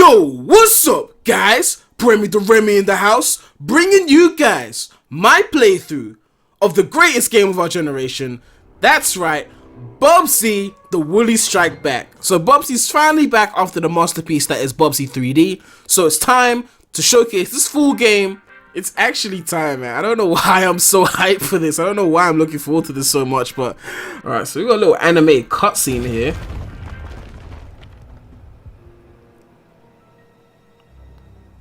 Yo, what's up, guys? Premy in the house, bringing you guys my playthrough of the greatest game of our generation. That's right, Bubsy, the Woolies Strike Back. So Bubsy's finally back after the masterpiece that is Bubsy 3D. So it's time to showcase this full game. It's actually time, man. I don't know why I'm so hyped for this. I don't know why I'm looking forward to this so much, but alright, so we got a little animated cutscene here.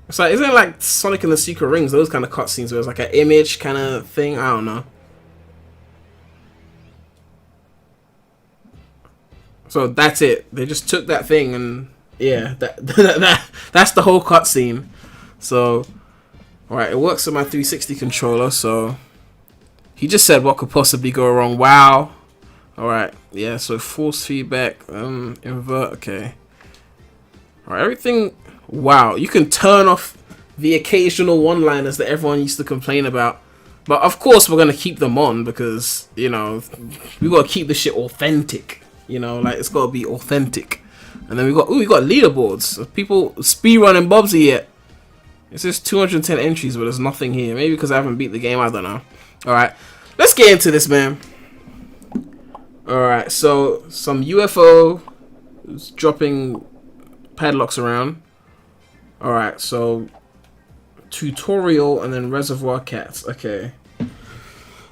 It's like, isn't it like Sonic and the Secret Rings, those kind of cutscenes where it's like an image kind of thing? I don't know. So that's it. They just took that thing and yeah, that's the whole cutscene. So, alright, it works with my 360 controller. So he just said what could possibly go wrong. Wow. Alright, yeah. So force feedback, invert. Okay. Alright, everything. Wow, you can turn off the occasional one-liners that everyone used to complain about. But of course we're going to keep them on because, you know, we got to keep the shit authentic. You know, like it's got to be authentic. And then we got leaderboards. People speedrunning Bubsy yet. It says 210 entries, but there's nothing here. Maybe because I haven't beat the game, I don't know. Alright, let's get into this, man. Alright, so some UFO is dropping padlocks around. Alright, so tutorial and then reservoir cats. Okay.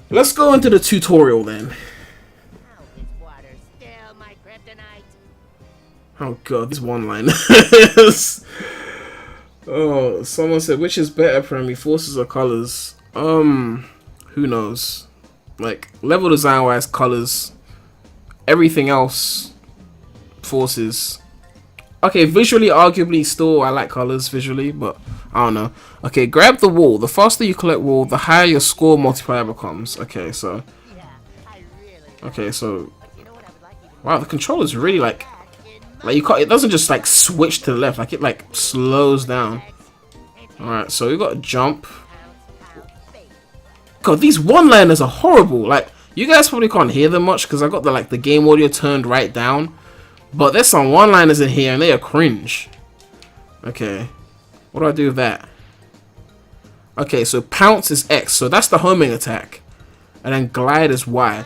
Let's go into the tutorial then. Oh god, these one-liners. Oh, someone said, which is better, Premy, forces or colors? Who knows? Like, level design-wise, colors. Everything else, forces. Okay, visually, arguably, still, I like colors visually, but I don't know. Okay, grab the wall. The faster you collect wall, the higher your score multiplier becomes. Okay, so. Okay, so. Wow, the controller's really like you can't. It doesn't just like switch to the left. Like it like slows down. All right, so we got to jump. God, these one-liners are horrible. Like you guys probably can't hear them much because I got the game audio turned right down. But there's some one-liners in here and they are cringe. Okay. What do I do with that? Okay, so pounce is X. So that's the homing attack. And then glide is Y.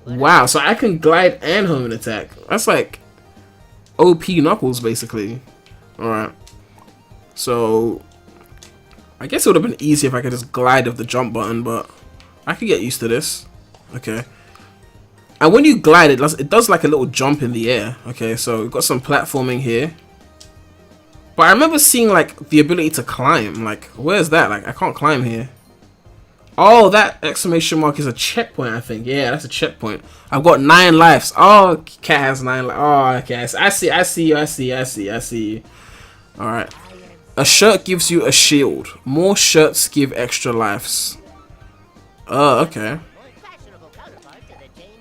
Wow, so I can glide and homing attack. That's like OP Knuckles, basically. Alright. So I guess it would have been easier if I could just glide with the jump button, but I could get used to this. Okay. And when you glide, it does like a little jump in the air. Okay, so we've got some platforming here. But I remember seeing like the ability to climb. Like, where's that? Like, I can't climb here. Oh, that exclamation mark is a checkpoint, I think. Yeah, that's a checkpoint. I've got 9 lives. Oh, cat has 9 lives. Oh, okay. I see you. Alright. A shirt gives you a shield. More shirts give extra lives. Oh, okay.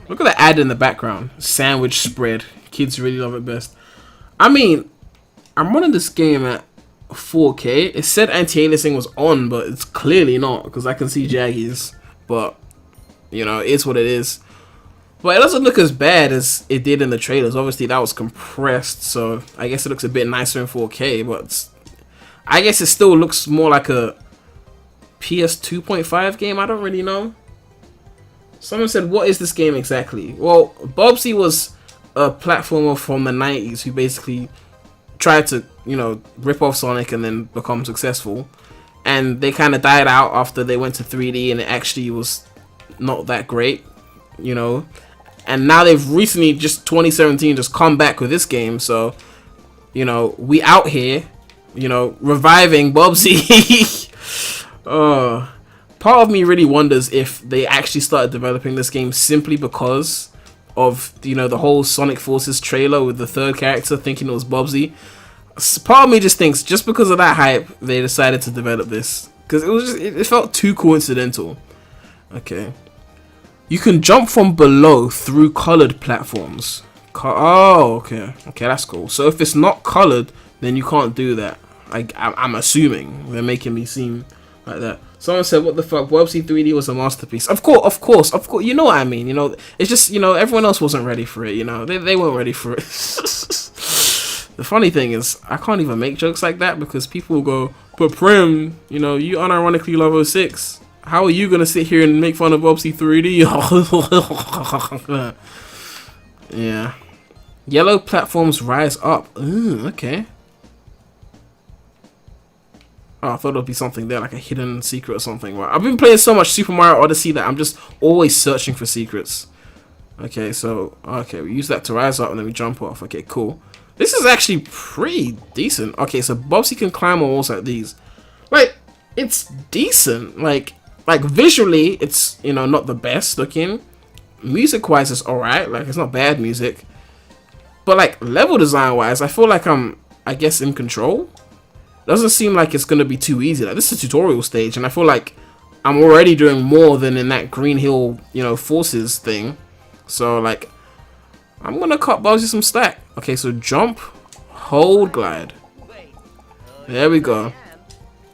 Look at the ad in the background. Sandwich spread. Kids really love it best. I mean, I'm running this game at 4K. It said anti-aliasing was on, but it's clearly not because I can see jaggies. But, you know, it's what it is. But it doesn't look as bad as it did in the trailers. Obviously, that was compressed, so I guess it looks a bit nicer in 4K. But I guess it still looks more like a PS 2.5 game. I don't really know. Someone said, what is this game exactly? Well, Bubsy was a platformer from the 90s who basically tried to, you know, rip off Sonic and then become successful. And they kind of died out after they went to 3D and it actually was not that great, you know. And now they've recently, just 2017, just come back with this game. So, you know, we out here, you know, reviving Bubsy. Part of me really wonders if they actually started developing this game simply because of, you know, the whole Sonic Forces trailer with the third character thinking it was Bubsy. Part of me just thinks just because of that hype they decided to develop this because it felt too coincidental. Okay, you can jump from below through colored platforms. Oh, okay, that's cool. So if it's not colored, then you can't do that. I'm assuming they're making me seem like that. Someone said, what the fuck, Bubsy 3D was a masterpiece. Of course, you know what I mean, you know, it's just, you know, everyone else wasn't ready for it, you know, they weren't ready for it. The funny thing is, I can't even make jokes like that because people will go, but Prem, you know, you unironically love 06. How are you gonna sit here and make fun of Bubsy 3D? Yeah. Yellow platforms rise up. Ooh, okay. Oh, I thought it would be something there, like a hidden secret or something. Well, I've been playing so much Super Mario Odyssey that I'm just always searching for secrets. Okay, so, okay, we use that to rise up and then we jump off. Okay, cool. This is actually pretty decent. Okay, so Bubsy can climb walls like these. Like, it's decent. Like visually, it's, you know, not the best looking. Music-wise, it's alright. Like, it's not bad music. But, like, level design-wise, I feel like I'm, I guess, in control. Doesn't seem like it's gonna be too easy. Like, this is a tutorial stage, and I feel like I'm already doing more than in that Green Hill, you know, Forces thing. So, like, I'm gonna cut Bubsy some slack. Okay, so jump, hold, glide. There we go.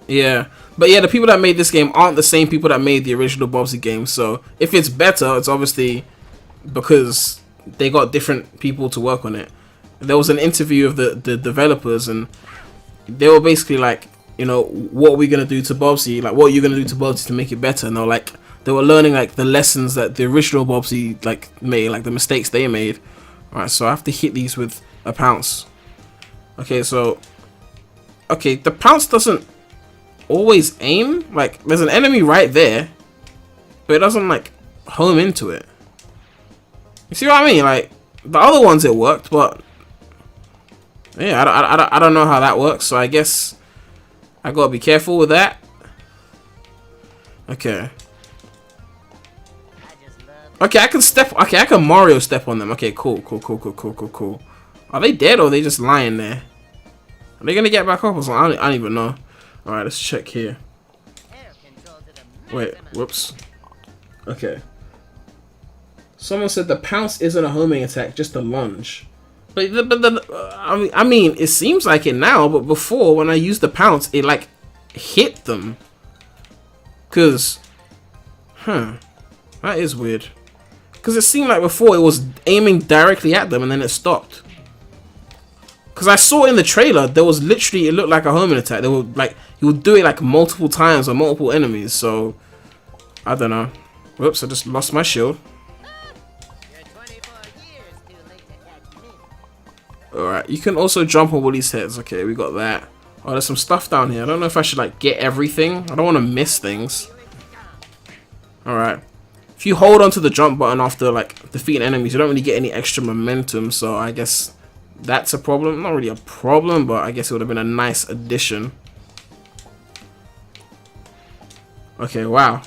Yeah, but yeah, the people that made this game aren't the same people that made the original Bubsy game. So if it's better, it's obviously because they got different people to work on it. There was an interview of the developers, and they were basically like, you know, what are we gonna do to Bubsy? Like, what are you gonna do to Bubsy to make it better? And they were learning like the lessons that the original Bubsy like made, like the mistakes they made. All right, so I have to hit these with a pounce. Okay, so okay, the pounce doesn't always aim. Like, there's an enemy right there, but it doesn't like home into it. You see what I mean? Like, the other ones it worked, but yeah, I don't know how that works, so I guess I gotta be careful with that. Okay. Okay, I can step. Okay, I can Mario step on them. Okay, cool. Are they dead or are they just lying there? Are they gonna get back up or something? I don't even know. All right, let's check here. Wait, whoops. Okay. Someone said the pounce isn't a homing attack, just a lunge. But I mean, it seems like it now, but before when I used the pounce, it like hit them. Cause, that is weird. Cause it seemed like before it was aiming directly at them and then it stopped. Cause I saw in the trailer there was literally, it looked like a homing attack. They were like, you would do it like multiple times on multiple enemies. So I don't know. Whoops! I just lost my shield. Alright, you can also jump on Woolie's heads. Okay, we got that. Oh, there's some stuff down here. I don't know if I should like get everything. I don't want to miss things. Alright. If you hold onto the jump button after like defeating enemies, you don't really get any extra momentum. So I guess that's a problem. Not really a problem, but I guess it would have been a nice addition. Okay, wow.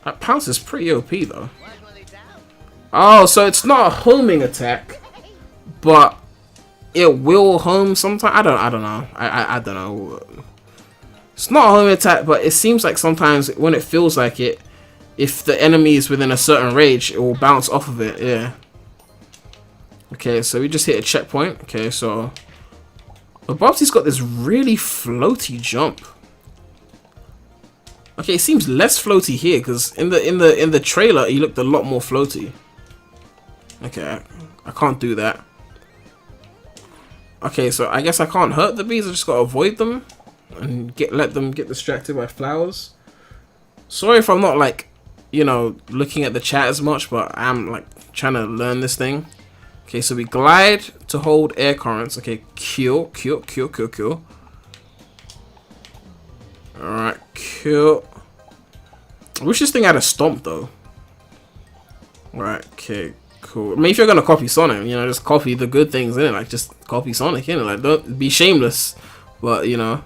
That pounce is pretty OP though. Oh, so it's not a homing attack, but it will home sometime. I don't know. I don't know. It's not a homing attack, but it seems like sometimes when it feels like it, if the enemy is within a certain range, it will bounce off of it. Yeah. Okay, so we just hit a checkpoint. Okay, so but Bubsy's got this really floaty jump. Okay, it seems less floaty here because in the trailer he looked a lot more floaty. Okay, I can't do that. Okay, so I guess I can't hurt the bees. I just gotta avoid them and let them get distracted by flowers. Sorry if I'm not like, you know, looking at the chat as much, but I'm like trying to learn this thing. Okay, so we glide to hold air currents. Okay, Q. Alright, Q. I wish this thing had a stomp though. Alright, okay, cool. I mean, if you're gonna copy Sonic, you know, just copy the good things in it. Like, just copy Sonic in it. Like, don't be shameless. But, you know.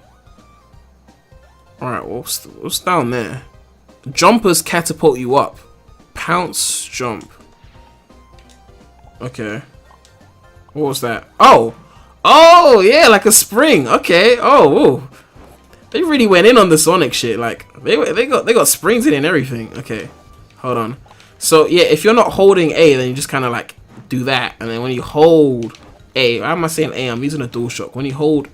Alright, what's down there? Jumpers catapult you up. Pounce jump. Okay. What was that? Oh! Oh, yeah, like a spring. Okay. Oh, they really went in on the Sonic shit. Like, they got springs in it and everything. Okay. Hold on. So, yeah, if you're not holding A, then you just kind of, like, do that. And then when you hold A, why am I saying A? I'm using a DualShock. When you hold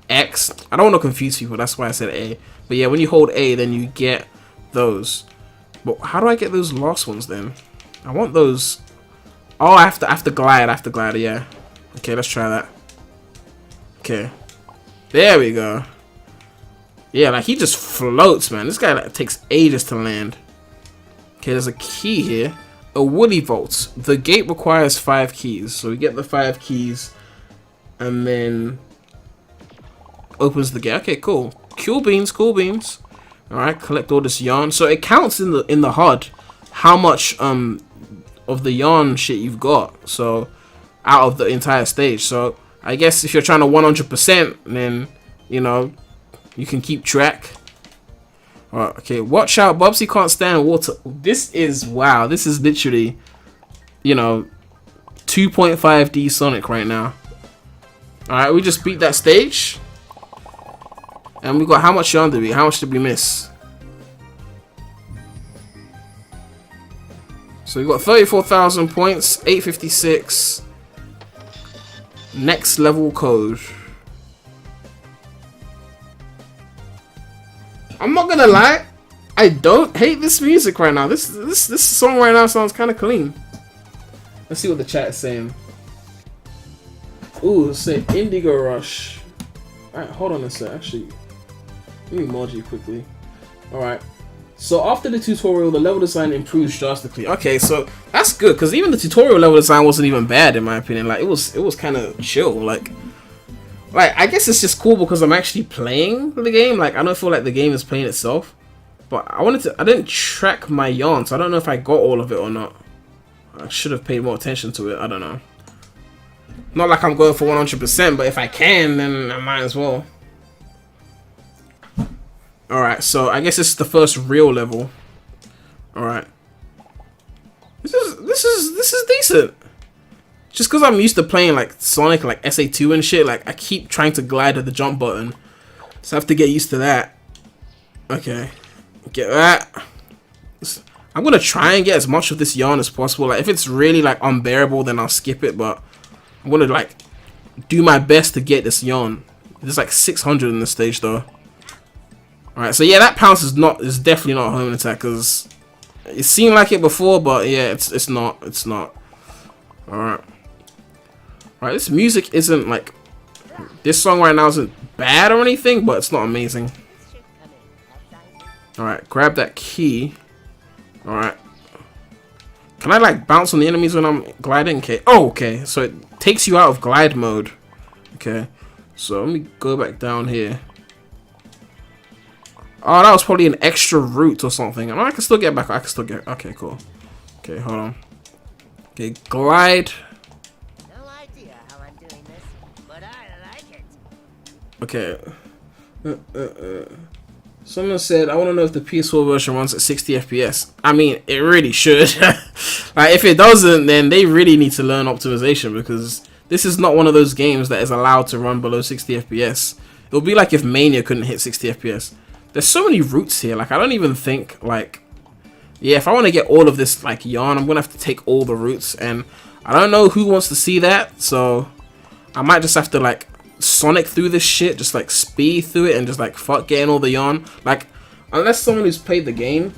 X, I don't want to confuse people. That's why I said A. But, yeah, when you hold A, then you get those. But how do I get those last ones, then? I want those. Oh, I have to glide. I have to glide, yeah. Okay, let's try that. Okay. There we go. Yeah, like he just floats, man. This guy like takes ages to land. Okay, there's a key here. A Woolly Vault. The gate requires 5 keys. So we get the 5 keys and then opens the gate. Okay, cool. Cool beans, cool beans. Alright, collect all this yarn. So it counts in the HUD how much of the yarn shit you've got. So out of the entire stage. So I guess if you're trying to 100%, then you know you can keep track. Alright, okay, watch out, Bubsy can't stand water. This is, wow, this is literally, you know, 2.5D Sonic right now. Alright, we just beat that stage. And we got, how much yarn did we, how much did we miss? So we got 34,000 points, 856. Next level code. I'm not gonna lie, I don't hate this music right now. This song right now sounds kind of clean. Let's see what the chat is saying. Ooh, say Indigo Rush. Alright, hold on a sec. Actually, let me mod you quickly. Alright. So after the tutorial, the level design improves drastically. Okay, so that's good because even the tutorial level design wasn't even bad in my opinion. Like it was kind of chill. Like I guess it's just cool because I'm actually playing the game. Like I don't feel like the game is playing itself. But I didn't track my yarn, so I don't know if I got all of it or not. I should have paid more attention to it. I don't know. Not like I'm going for 100%, but if I can, then I might as well. Alright, so I guess this is the first real level. Alright. This is decent. Just because I'm used to playing like Sonic, like SA2 and shit, like I keep trying to glide at the jump button. So I have to get used to that. Okay. Get that. I'm gonna try and get as much of this yarn as possible. Like if it's really like unbearable, then I'll skip it, but I'm gonna like do my best to get this yarn. There's like 600 in this stage though. Alright, so yeah, that pounce is definitely not a home attack because it seemed like it before, but yeah, it's not. Alright. Alright, this music isn't like, this song right now isn't bad or anything, but it's not amazing. Alright, grab that key. Alright. Can I like bounce on the enemies when I'm gliding? Okay. Oh, okay. So it takes you out of glide mode. Okay. So let me go back down here. Oh, that was probably an extra route or something. I mean, I can still get back. I can still get. Okay, cool. Okay, hold on. Okay, glide. No idea how I'm doing this, but I like it. Okay. Someone said, I want to know if the PS4 version runs at 60 FPS. I mean, it really should. Like, if it doesn't, then they really need to learn optimization because this is not one of those games that is allowed to run below 60 FPS. It would be like if Mania couldn't hit 60 FPS. There's so many routes here. Like, I don't even think, like, yeah, if I want to get all of this, like, yarn, I'm going to have to take all the routes. And I don't know who wants to see that. So I might just have to, like, Sonic through this shit. Just, like, speed through it and just, like, fuck getting all the yarn. Like, unless someone who's played the game.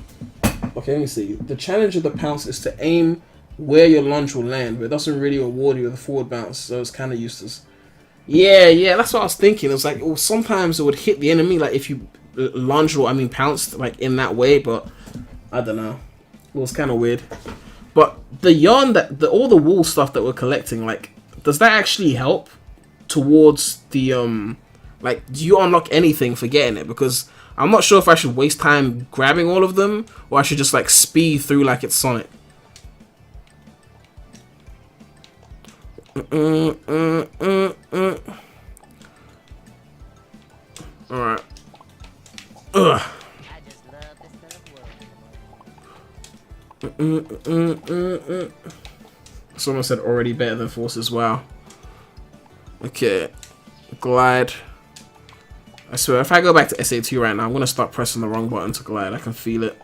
Okay, let me see. The challenge of the pounce is to aim where your lunge will land. But it doesn't really reward you with a forward bounce. So it's kind of useless. Yeah, that's what I was thinking. It was like, well, sometimes it would hit the enemy, like, if you lunged or pounced like in that way, but I don't know, it was kind of weird. But the yarn that all the wool stuff that we're collecting, like, does that actually help towards the like, do you unlock anything for getting it? Because I'm not sure if I should waste time grabbing all of them or I should just like speed through like it's Sonic. Alright. Ugh. Someone said already better than Forces. Wow. Okay. Glide. I swear, if I go back to SA2 right now, I'm gonna start pressing the wrong button to glide. I can feel it.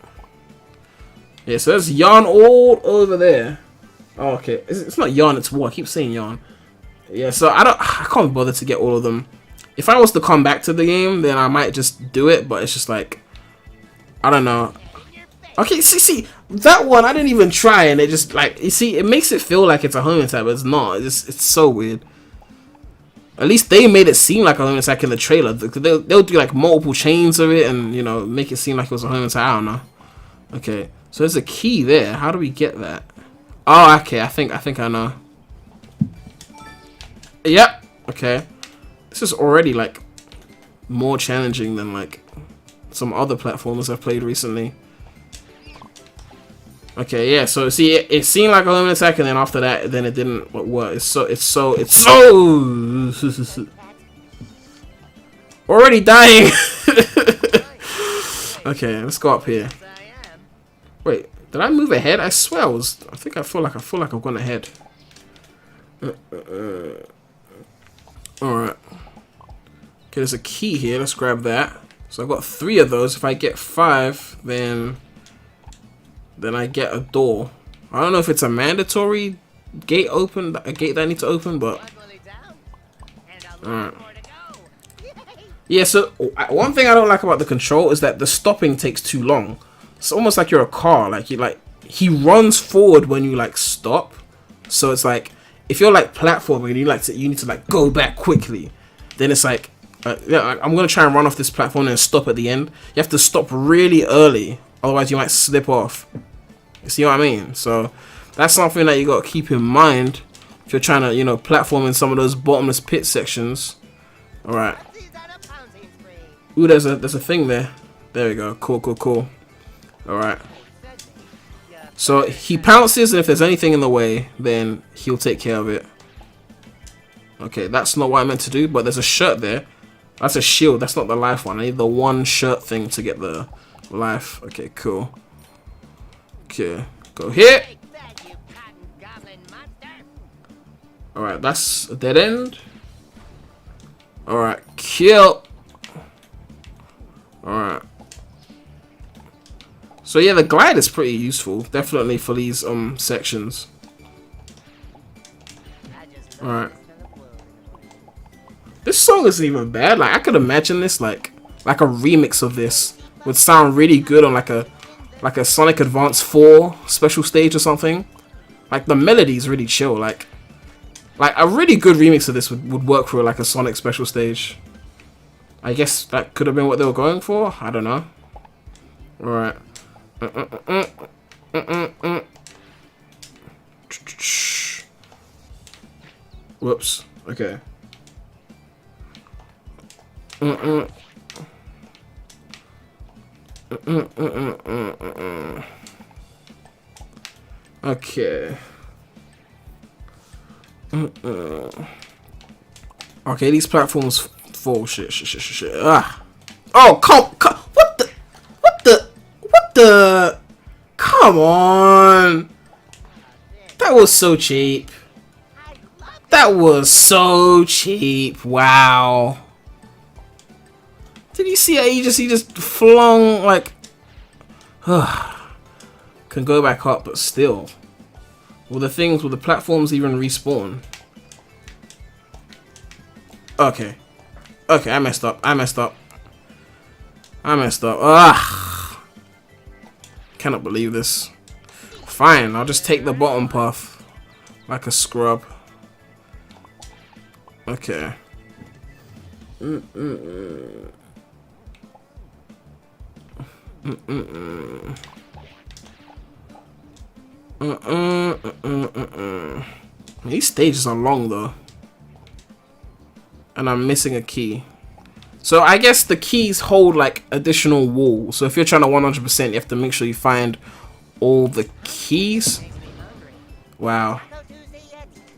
Yeah, so there's yarn all over there. Oh, okay. It's not yarn, it's wool. I keep saying yarn. Yeah, so I can't bother to get all of them. If I was to come back to the game, then I might just do it, but it's just like, I don't know. Okay, see, that one I didn't even try, and it just like, you see, it makes it feel like it's a home attack, but it's not. It's so weird. At least they made it seem like a home attack in the trailer. They'll do like multiple chains of it and, you know, make it seem like it was a home attack. I don't know. Okay, so there's a key there. How do we get that? Oh, okay. I think I know. Yep. Okay. This is already like more challenging than like some other platformers I've played recently. Okay, yeah. So see, it seemed like a home attack, and then after that, then it didn't work. It's so already dying. Okay, let's go up here. Wait, did I move ahead? I swear I was. I feel like I've gone ahead. Alright. Okay, there's a key here. Let's grab that. So I've got 3 of those. If I get 5, then I get a door. I don't know if it's a mandatory gate open, a gate that I need to open, but alright. Yeah, so one thing I don't like about the control is that the stopping takes too long. It's almost like you're a car. Like he runs forward when you like stop. So it's like if you're like platforming and you need to like go back quickly, then it's like yeah, I'm gonna try and run off this platform and stop at the end. You have to stop really early, otherwise you might slip off. You see what I mean? So that's something that you got to keep in mind if you're trying to, you know, platform in some of those bottomless pit sections. All right. Ooh, there's a thing there. There we go. Cool. All right. So he pounces, and if there's anything in the way, then he'll take care of it. Okay, that's not what I meant to do, but there's a shirt there. That's a shield. That's not the life one. I need the one shirt thing to get the life. Okay, cool. Okay, go here. Alright, that's a dead end. Alright, kill. Alright. So yeah, the glide is pretty useful. Definitely for these sections. Alright. This song isn't even bad. Like I could imagine this like a remix of this would sound really good on like a Sonic Advance 4 special stage or something. Like the melody's really chill. Like a really good remix of this would work for like a Sonic special stage. I guess that could have been what they were going for. I don't know. Alright. Whoops. Okay. Okay. Okay, these platforms fall. Shit. Ah. Oh, come. What the? Come on. That was so cheap. That was so cheap. Wow. Did you see how he just flung like can go back up, but still. Will the platforms even respawn? Okay. Okay, I messed up. Ah. Cannot believe this. Fine, I'll just take the bottom path like a scrub. Okay. These stages are long though, and I'm missing a key. So I guess the keys hold like additional walls. So if you're trying to 100%, you have to make sure you find all the keys. Wow,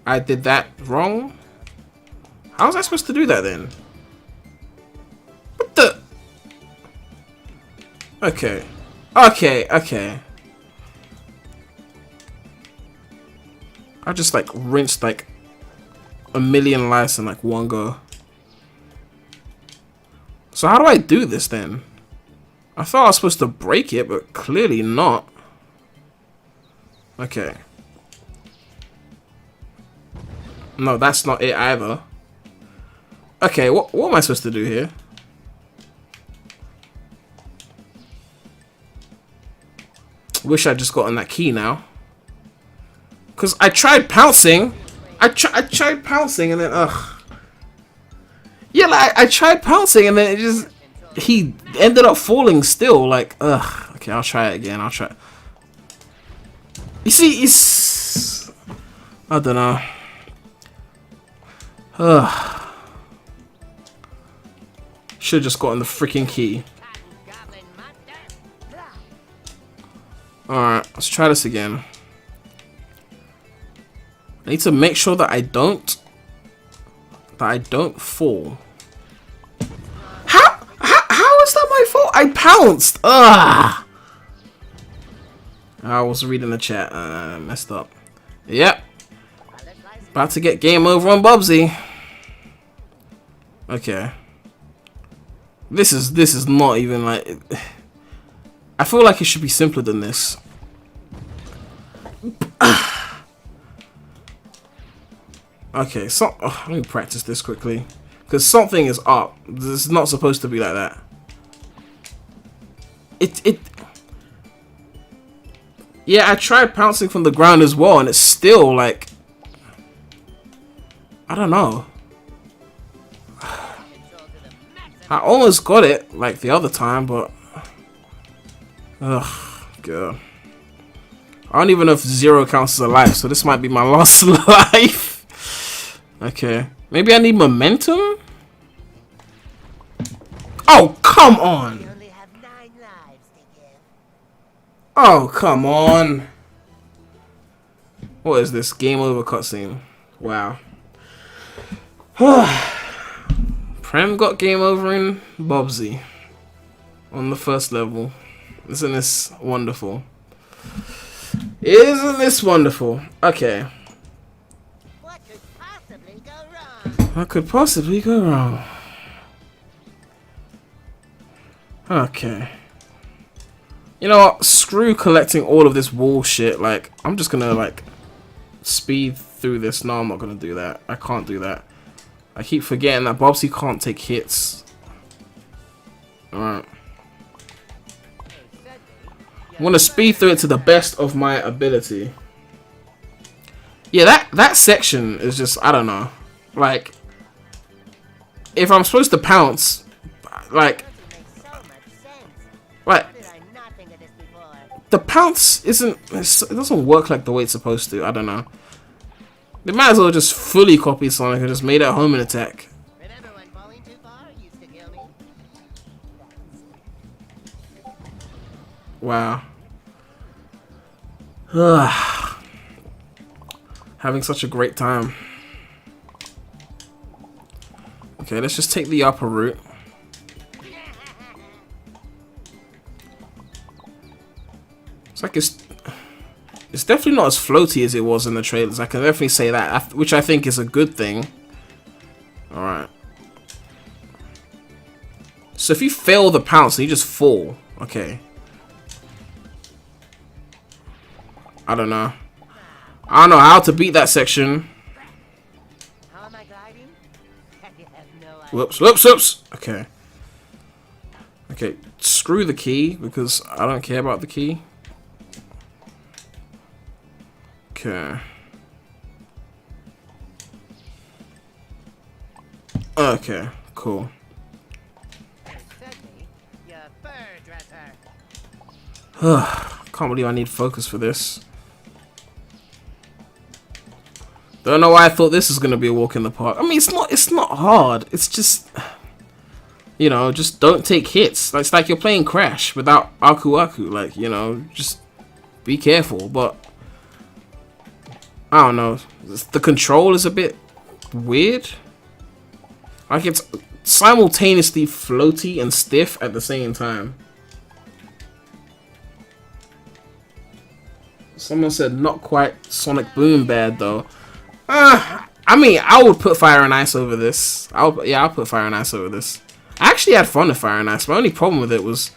I did that wrong. How was I supposed to do that then? What the? Okay. I just like rinsed like a million lives in like one go. So how do I do this then? I thought I was supposed to break it, but clearly not. Okay. No, that's not it either. Okay, what am I supposed to do here? Wish I'd just gotten that key now. Because I tried pouncing. I tried pouncing and then, ugh. Yeah, like I tried pouncing and then it just he ended up falling still. Like, ugh. Okay, I'll try it again. I'll try. You see, it's I don't know. Ugh. Should have just gotten the freaking key. Alright, let's try this again. I need to make sure that I don't fall. How is that my fault? I pounced. Ugh. I was reading the chat. Messed up. Yep. About to get game over on Bubsy. Okay. This is not even like. I feel like it should be simpler than this. Okay, so let me practice this quickly, because something is up. This is not supposed to be like that. Yeah, I tried pouncing from the ground as well, and it's still like, I don't know. I almost got it like the other time, but ugh, God. I don't even know if 0 counts as a life, so this might be my last life. Okay, maybe I need momentum. Oh, come on! You only have 9 lives to give. Oh, come on! What is this? Game over cutscene. Wow. Prem got game over in Bubsy on the first level. Isn't this wonderful? Isn't this wonderful? Okay. What could possibly go wrong? What could possibly go wrong? Okay. You know what? Screw collecting all of this wall shit. Like, I'm just gonna, like, speed through this. No, I'm not gonna do that. I can't do that. I keep forgetting that Bubsy can't take hits. Alright. I want to speed through it to the best of my ability. Yeah, that section is just, I don't know. Like, if I'm supposed to pounce, like, the pounce isn't, it doesn't work like the way it's supposed to. I don't know. They might as well just fully copy Sonic and just made it a homing attack. Remember when falling too far used to kill me? Wow. Having such a great time. Okay, let's just take the upper route. It's like it's definitely not as floaty as it was in the trailers. I can definitely say that, which I think is a good thing. Alright. So if you fail the pounce, you just fall. Okay. I don't know. I don't know how to beat that section. How am I gliding? You have no idea. Whoops, whoops, whoops. Okay. Okay, screw the key, because I don't care about the key. Okay. Okay, cool. Can't believe I need focus for this. Don't know why I thought this was gonna be a walk in the park. I mean, it's not hard. It's just, you know, just don't take hits. It's like you're playing Crash without Aku Aku. Like, you know, just be careful. But I don't know. The control is a bit weird. Like, it's simultaneously floaty and stiff at the same time. Someone said not quite Sonic Boom bad though. I mean, I would put Fire and Ice over this. I'll put Fire and Ice over this. I actually had fun with Fire and Ice. My only problem with it was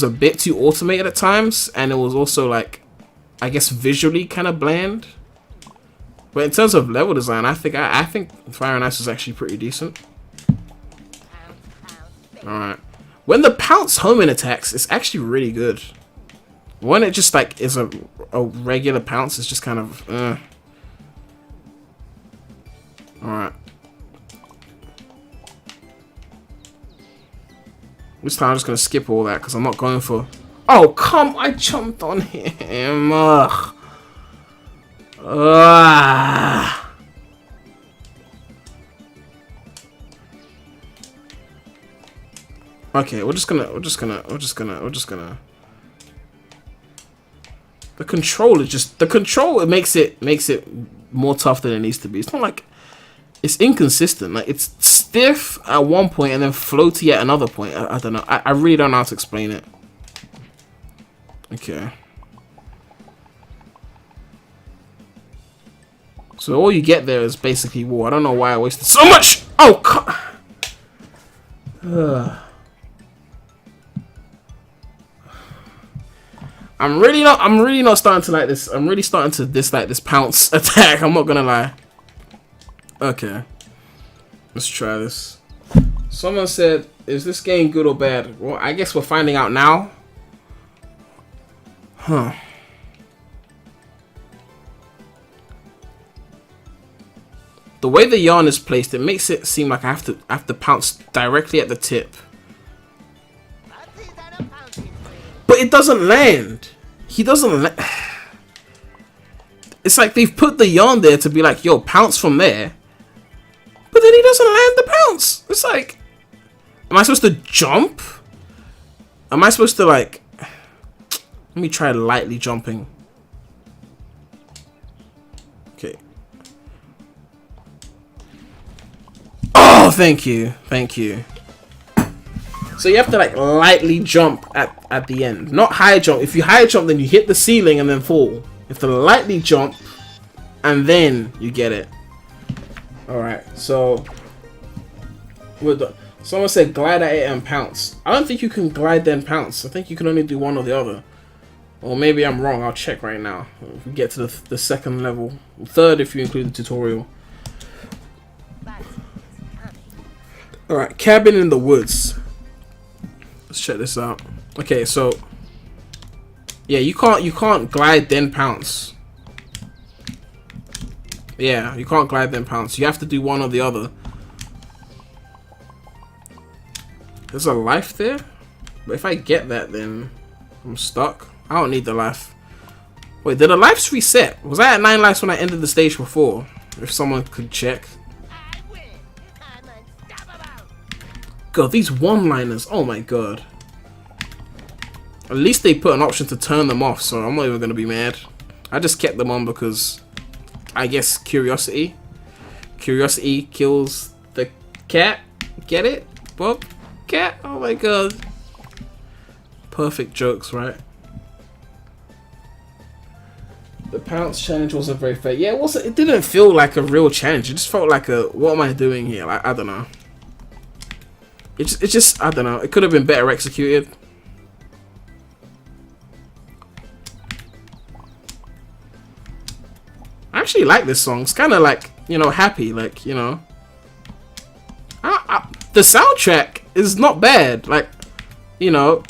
a bit too automated at times, and it was also, like, I guess visually kind of bland. But in terms of level design, I think Fire and Ice was actually pretty decent. Alright. When the pounce homing attacks, it's actually really good. When it just, like, is a regular pounce, it's just kind of, Alright. This time I'm just gonna skip all that because I'm not going for. Oh come! I jumped on him. Ugh. Okay, we're just gonna. The control is just it makes it more tough than it needs to be. It's not like it's inconsistent. Like it's stiff at one point and then floaty at another point. I don't know. I really don't know how to explain it. Okay. So all you get there is basically war. I don't know why I wasted so much. Oh, I'm really not starting to like this. I'm really starting to dislike this pounce attack. I'm not gonna lie. Okay, let's try this. Someone said, "Is this game good or bad?" Well, I guess we're finding out now. Huh. The way the yarn is placed, it makes it seem like I have to pounce directly at the tip. But it doesn't land. He doesn't It's like they've put the yarn there to be like, yo, pounce from there. But then he doesn't land the pounce. It's like, am I supposed to jump? Am I supposed to like... Let me try lightly jumping. Okay. Oh, thank you. Thank you. So you have to like lightly jump at the end, not high jump. If you high jump, then you hit the ceiling and then fall. You have to lightly jump, and then you get it. All right, so we're done. Someone said glide at it and pounce. I don't think you can glide then pounce. I think you can only do one or the other. Or maybe I'm wrong. I'll check right now. If we get to the second level, third if you include the tutorial. All right, cabin in the woods. Let's check this out. Okay, so yeah, you can't glide then pounce. Yeah, you can't glide then pounce. You have to do one or the other. There's a life there, but if I get that, then I'm stuck. I don't need the life. Wait, did the lives reset? Was I at 9 lives when I ended the stage before? If someone could check. God, these one-liners. Oh my god. At least they put an option to turn them off, so I'm not even going to be mad. I just kept them on because, I guess, curiosity. Curiosity kills the cat. Get it? Bob? Cat? Oh my god. Perfect jokes, right? The pounce challenge wasn't very fair. Yeah, it didn't feel like a real challenge. It just felt like a, what am I doing here? Like, I don't know. It just, I don't know. It could have been better executed. I actually like this song. It's kind of like, you know, happy. Like, you know. The soundtrack is not bad. Like, you know.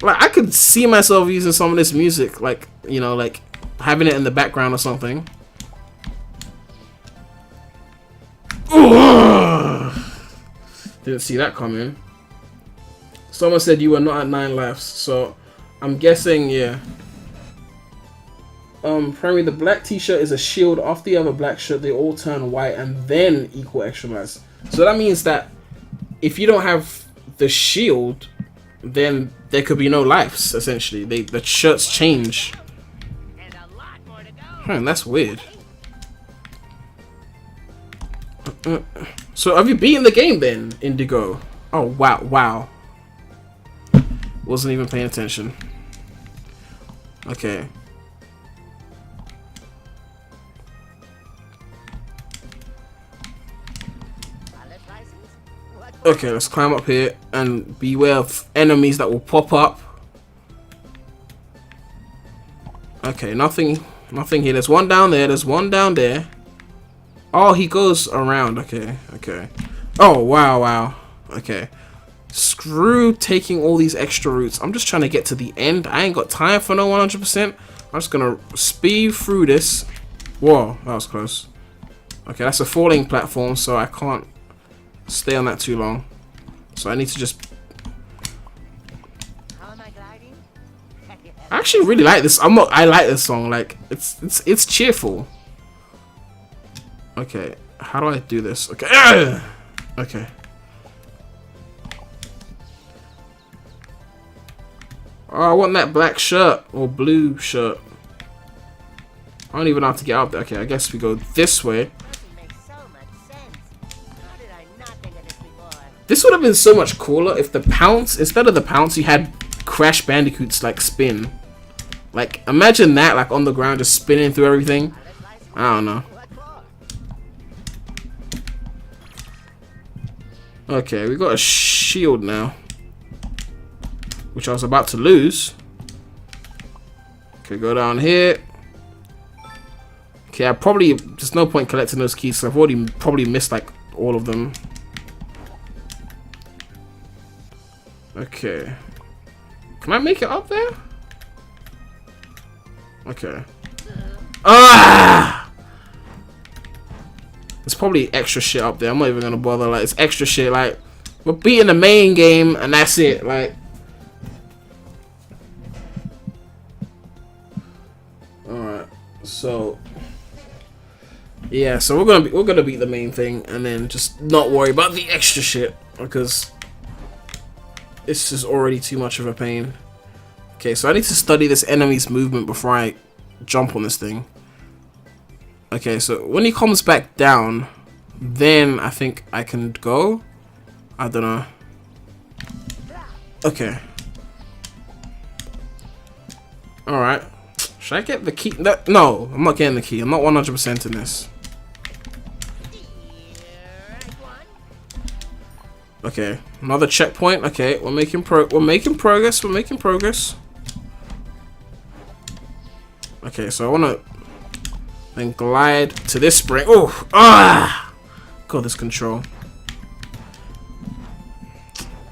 Like, I could see myself using some of this music. Like, you know, like having it in the background or something. Didn't see that coming. Someone said you were not at 9 lives, so I'm guessing, yeah. Premy, the black t-shirt is a shield. After you have a black shirt, they all turn white and then equal extra lives. So that means that if you don't have the shield, then there could be no lives, essentially. The shirts change. That's weird. So have you beaten the game then, Indigo? Oh wow. Wasn't even paying attention. Okay. Okay, let's climb up here and beware of enemies that will pop up. Okay, nothing here. There's one down there. There's one down there. Oh, he goes around. Okay. Oh, wow. Okay. Screw taking all these extra routes. I'm just trying to get to the end. I ain't got time for no 100%. I'm just gonna speed through this. Whoa, that was close. Okay, that's a falling platform, so I can't stay on that too long. So I need to just I actually really like this. I like this song. Like it's cheerful. Okay, how do I do this? Okay. Okay. Oh, I want that black shirt or blue shirt. I don't even know how to get up there. Okay, I guess we go this way. This would have been so much cooler if the pounce, instead of the pounce, you had Crash Bandicoots like spin. Like, imagine that, like on the ground, just spinning through everything. I don't know. Okay, we got a shield now, which I was about to lose. Okay, go down here. Okay, there's no point collecting those keys, so I've already probably missed like all of them. Okay. Can I make it up there? Okay. Ah! There's probably extra shit up there. I'm not even gonna bother. Like, it's extra shit. Like, we're beating the main game, and that's it. Like, all right. So, yeah. So we're gonna beat the main thing, and then just not worry about the extra shit because this is already too much of a pain. Okay, so I need to study this enemy's movement before I jump on this thing. Okay, so when he comes back down, then I think I can go. I don't know. Okay. Alright. Should I get the key? No, I'm not getting the key. I'm not 100% in this. Okay, another checkpoint. Okay, we're making progress. We're making progress. Okay, so I want to then glide to this spring. Oh, ah! God, this control.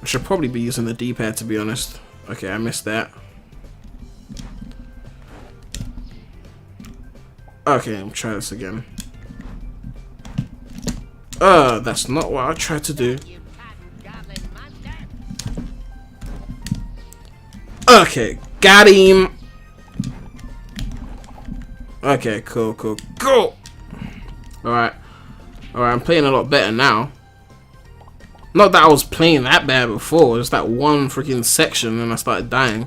I should probably be using the D-pad, to be honest. Okay, I missed that. Okay, I'm trying this again. That's not what I tried to do. Okay, got him. Okay, cool. Alright, I'm playing a lot better now. Not that I was playing that bad before, just that one freaking section and I started dying.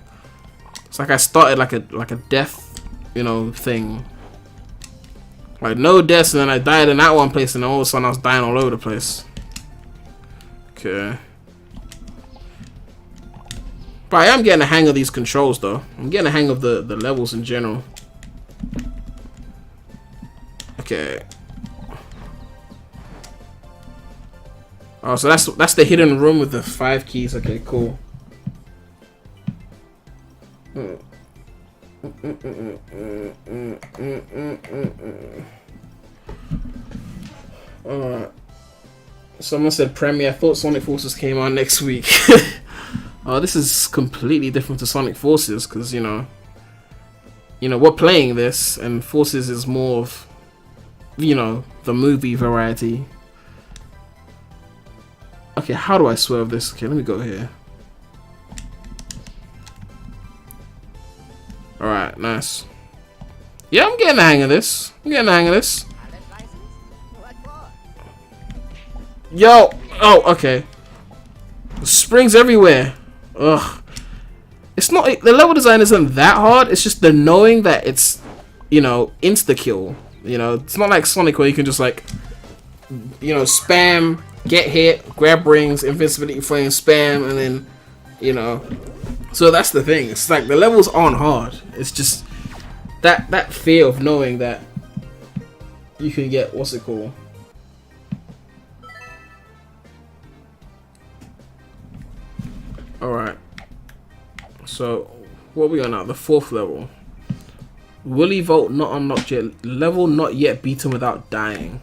It's like I started like a death, you know, thing. Like no deaths, and then I died in that one place, and then all of a sudden I was dying all over the place. Okay. But I am getting the hang of these controls though. I'm getting the hang of the levels in general. Okay. Oh, so that's the hidden room with the 5 keys. Okay, cool. Alright. Someone said Premy. I thought Sonic Forces came out next week. Oh, this is completely different to Sonic Forces because you know we're playing this, and Forces is more of the movie variety. Okay, how do I swerve this? Okay, let me go here. Alright, nice. Yeah, I'm getting the hang of this. Yo! Oh, okay. Springs everywhere. Ugh. It's not, the level design isn't that hard. It's just the knowing that it's, insta kill. It's not like Sonic where you can just like, spam, get hit, grab rings, invincibility flame, spam, and then, So that's the thing. It's like the levels aren't hard. It's just that fear of knowing that you can get what's it called. Alright. So what are we on now? The 4th level. Woolly Vault not unlocked yet. Level not yet beaten without dying.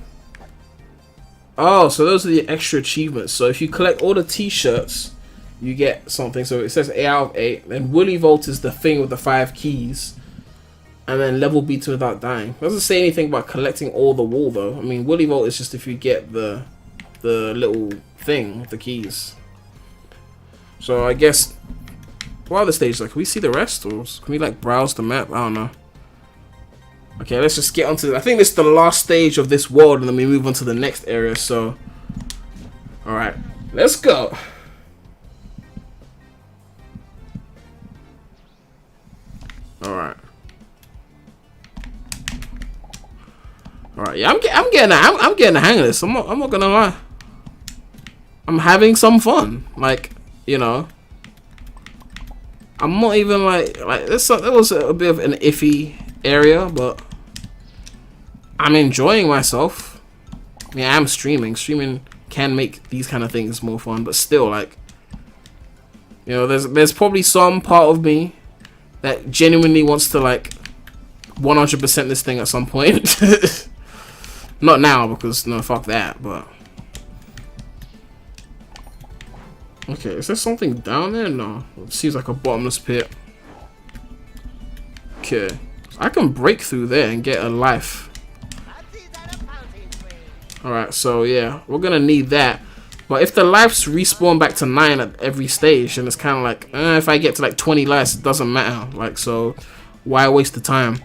Oh, so those are the extra achievements. So if you collect all the t-shirts, you get something. So it says 8 out of 8. Then Woolly Vault is the thing with the 5 keys. And then level beaten without dying. It doesn't say anything about collecting all the wool though. I mean, Woolly Vault is just if you get the little thing with the keys. So I guess What other stages? Like, can we see the rest, or can we like browse the map? I don't know. Okay, let's just get onto. I think this is the last stage of this world, and then we move on to the next area. So, all right, let's go. All right. All right. Yeah, I'm getting the hang of this. I'm not gonna lie. I'm having some fun. Like, you know. I'm not even like this. It was a bit of an iffy area, but I'm enjoying myself. Yeah, I'm streaming. Streaming can make these kind of things more fun, but still, like, you know, there's probably some part of me that genuinely wants to like 100% this thing at some point. Not now, because no, fuck that. But okay, is there something down there? No, it seems like a bottomless pit. Okay, so I can break through there and get a life. Alright, so yeah, we're gonna need that. But if the lives respawn back to 9 at every stage, then it's kind of like, if I get to like 20 lives, it doesn't matter. Like, so why waste the time?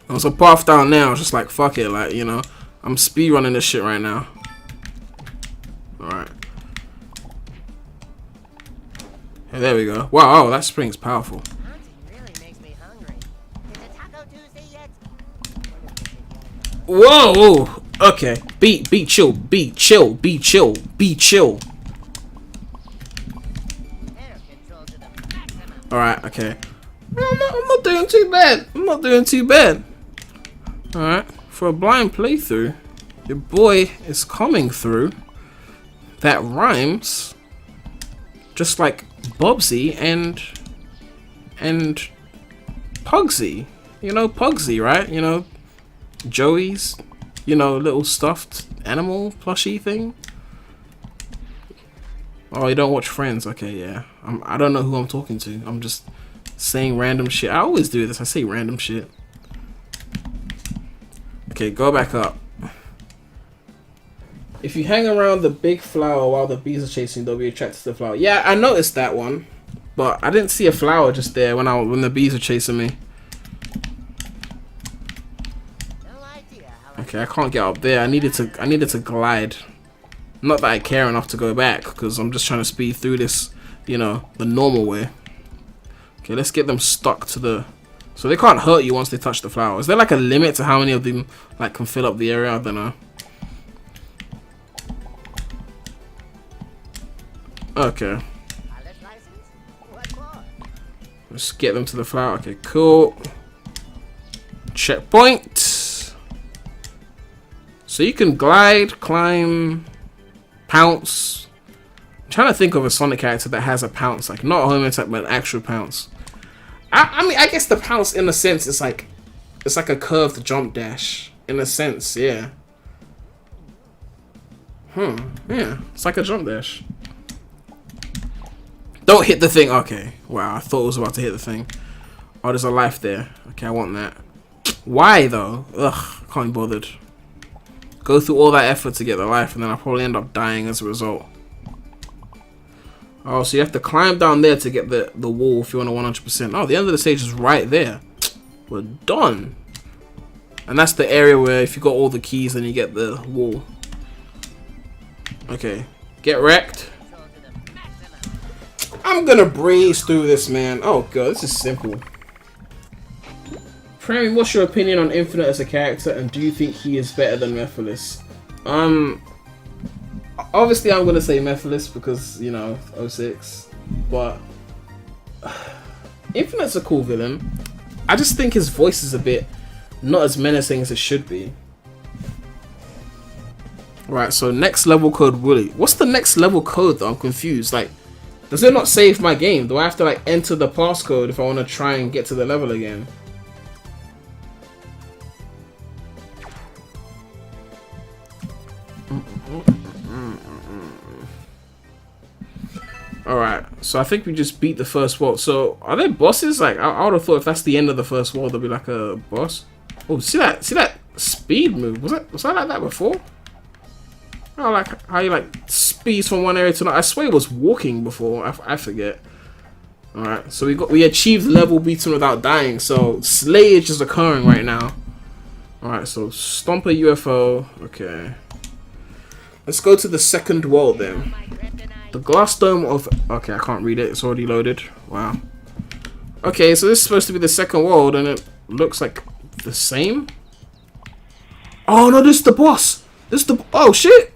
And so path down now, just like, fuck it, like, you know, I'm speedrunning this shit right now. Alright. Hey, there we go. Wow, oh, that spring's powerful. Whoa! Okay, be chill, be chill, be chill, be chill. Alright, okay. I'm not doing too bad. I'm not doing too bad. Alright, for a blind playthrough, your boy is coming through. That rhymes. Just like Bubsy and Pugsy. You know Pugsy, right? You know Joey's, you know, little stuffed animal plushie thing. Oh, you don't watch Friends? Okay, yeah. I don't know who I'm talking to. I'm just saying random shit. I always do this. I say random shit. Okay, go back up. If you hang around the big flower while the bees are chasing, they'll be attracted to the flower. Yeah, I noticed that one, but I didn't see a flower just there when the bees are chasing me. Okay, I can't get up there. I needed to glide. Not that I care enough to go back, because I'm just trying to speed through this, you know, the normal way. Okay, let's get them stuck to the... So they can't hurt you once they touch the flower. Is there like a limit to how many of them like can fill up the area? I don't know. Okay. Let's get them to the flower. Okay, cool. Checkpoint. So you can glide, climb, pounce. I'm trying to think of a Sonic character that has a pounce, like not a home attack, but an actual pounce. I mean, I guess the pounce, in a sense, it's like a curved jump dash. In a sense, yeah. Yeah, it's like a jump dash. Don't hit the thing. Okay, wow, I thought it was about to hit the thing. Oh, there's a life there. Okay, I want that. Why though? Ugh, can't be bothered. Go through all that effort to get the life, and then I'll probably end up dying as a result. Oh, so you have to climb down there to get the wall if you want to 100%. Oh, the end of the stage is right there. We're done. And that's the area where if you got all the keys, then you get the wall. Okay, get wrecked. I'm gonna breeze through this, man. Oh god, this is simple. Premy, what's your opinion on Infinite as a character, and do you think he is better than Mephiles? Obviously I'm gonna say Mephiles because, you know, 06, but Infinite's a cool villain. I just think his voice is a bit not as menacing as it should be. Right, so next level code Woolly. What's the next level code though? I'm confused. Like, does it not save my game? Do I have to like enter the passcode if I want to try and get to the level again? Alright, so I think we just beat the first world. So, are there bosses? Like, I would have thought if that's the end of the first world, there'll be like a boss. Oh, see that speed move? Was that like that before? Oh, like how you like speeds from one area to another. I swear it was walking before. I forget. Alright, so we achieved level beaten without dying, so slayage is occurring right now. Alright, so stomp a UFO. Okay. Let's go to the second world then. The glass dome of... Okay, I can't read it. It's already loaded. Wow. Okay, so this is supposed to be the second world, and it looks like the same. Oh, no, this is the boss. This is the... Oh, shit.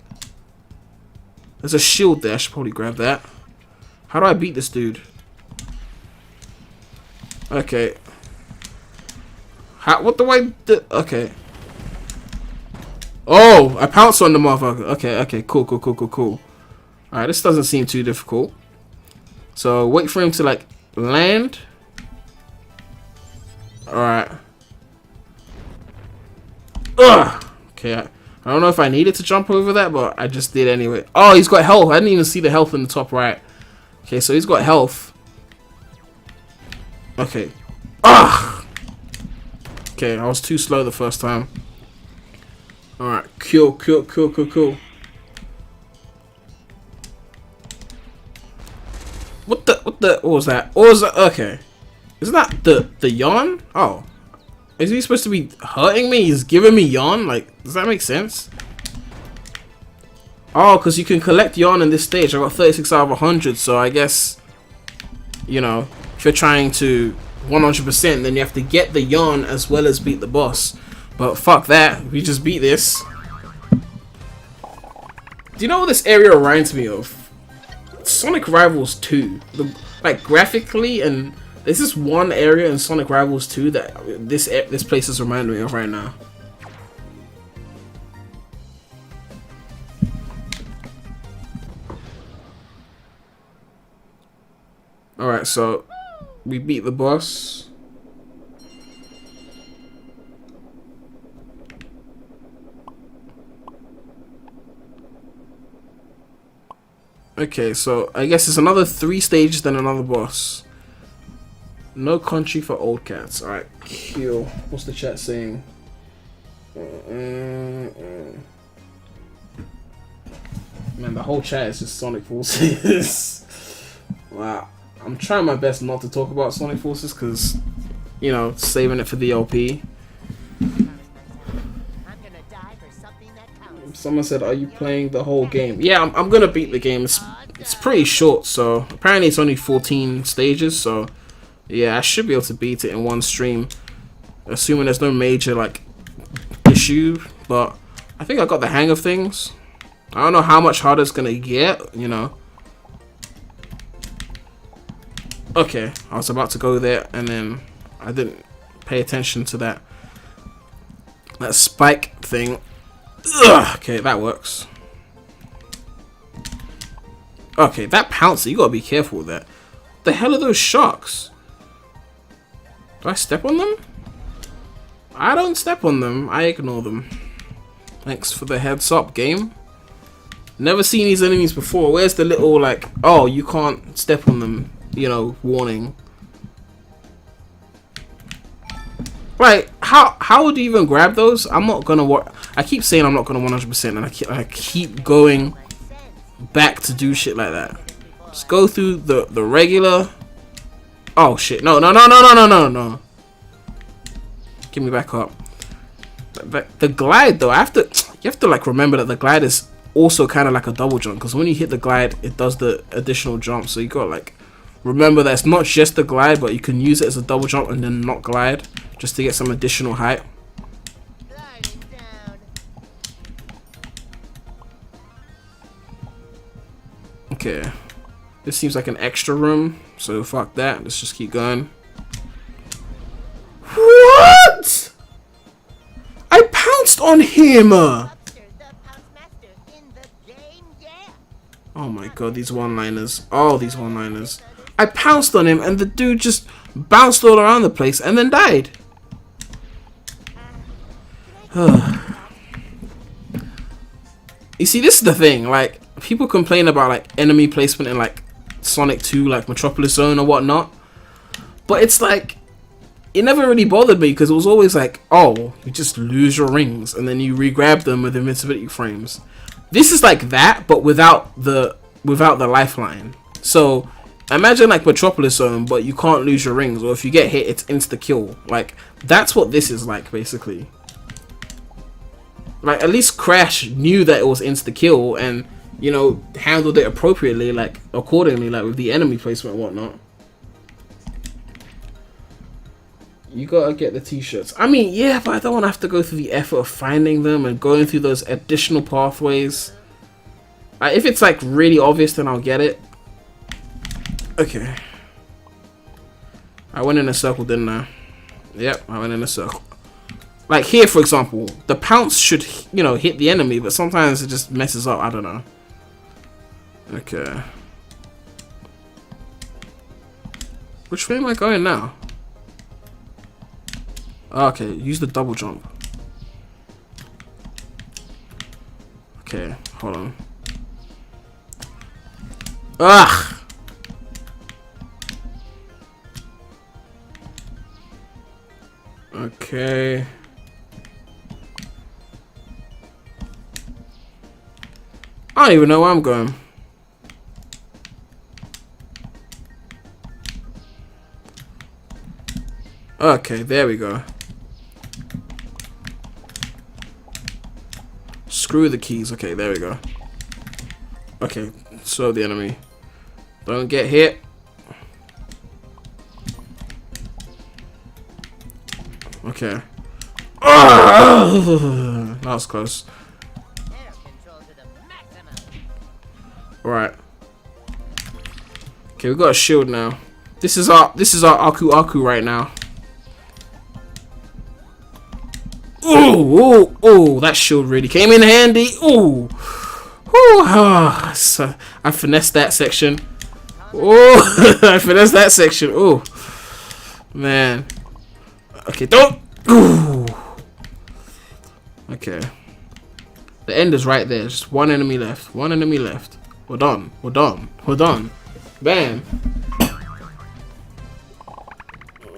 There's a shield there. I should probably grab that. How do I beat this dude? Okay. What do I do? Okay. Oh, I pounced on the motherfucker. Okay, cool. Alright, this doesn't seem too difficult. So, wait for him to, like, land. Alright. Ugh! Okay, I don't know if I needed to jump over that, but I just did anyway. Oh, he's got health. I didn't even see the health in the top right. Okay, so he's got health. Okay. Ugh! Okay, I was too slow the first time. Alright, cool. What was that? Okay. Isn't that the yawn? Oh. Is he supposed to be hurting me? He's giving me yawn? Like, does that make sense? Oh, because you can collect yawn in this stage. I got 36 out of 100, so I guess, you know, if you're trying to 100%, then you have to get the yawn as well as beat the boss. But fuck that. We just beat this. Do you know what this area reminds me of? Sonic Rivals 2. Like, graphically, and there's this one area in Sonic Rivals 2 that this place is reminding me of right now. Alright, so we beat the boss. Okay, so I guess it's another 3 stages, then another boss. No country for old cats. Alright, cool. What's the chat saying? Man, the whole chat is just Sonic Forces. Wow. I'm trying my best not to talk about Sonic Forces because, you know, saving it for the LP. Someone said, are you playing the whole game? Yeah, I'm gonna beat the game. It's pretty short, so apparently it's only 14 stages, so yeah, I should be able to beat it in one stream, assuming there's no major, like, issue, but I think I got the hang of things. I don't know how much harder it's gonna get, you know. Okay, I was about to go there, and then I didn't pay attention to that spike thing. Ugh, okay, that works. Okay, that pouncer, you gotta be careful with that. The hell are those sharks? Do I step on them? I don't step on them, I ignore them. Thanks for the heads up, game. Never seen these enemies before. Where's the little, like, oh, you can't step on them, you know, warning? Like, how would you even grab those? I'm not gonna I keep saying I'm not gonna 100%, and I keep going back to do shit like that. Just go through the regular. Oh shit! No! Give me back up. The glide though, you have to like remember that the glide is also kind of like a double jump, because when you hit the glide, it does the additional jump. So you got like remember that it's not just the glide, but you can use it as a double jump and then not glide, just to get some additional height. Okay, this seems like an extra room, so fuck that. Let's just keep going. What? I pounced on him! Oh my god, these one-liners. Oh, these one-liners. I pounced on him and the dude just bounced all around the place and then died. You see, this is the thing, like, people complain about like enemy placement in like Sonic 2, like Metropolis Zone or whatnot, but it's like, it never really bothered me because it was always like, oh, you just lose your rings and then you re-grab them with invincibility frames. This is like that, but without the lifeline. So Imagine like Metropolis Zone, but you can't lose your rings, or if you get hit, it's insta kill. Like that's what this is like, basically. Like at least Crash knew that it was insta kill and, you know, handled it appropriately, like accordingly, like with the enemy placement and whatnot. You gotta get the t-shirts. I mean, yeah, but I don't want to have to go through the effort of finding them and going through those additional pathways. If it's like really obvious, then I'll get it. Okay. I went in a circle, didn't I? Yep, I went in a circle. Like here, for example, the pounce should, you know, hit the enemy, but sometimes it just messes up. I don't know. Okay. Which way am I going now? Okay, use the double jump. Okay, hold on. Ugh! Okay. I don't even know where I'm going. Okay, there we go. Screw the keys. Okay, there we go. Okay, slow the enemy. Don't get hit. Okay. Oh! That was close. Alright. Okay, we got a shield now. This is our Aku Aku right now. Oh, oh, that shield really came in handy. Oh, oh, so I finessed that section. Oh, I finessed that section. Oh, man. Okay, don't. Ooh. Okay. The end is right there. Just one enemy left. One enemy left. We're done. We're done. We're done. Bam.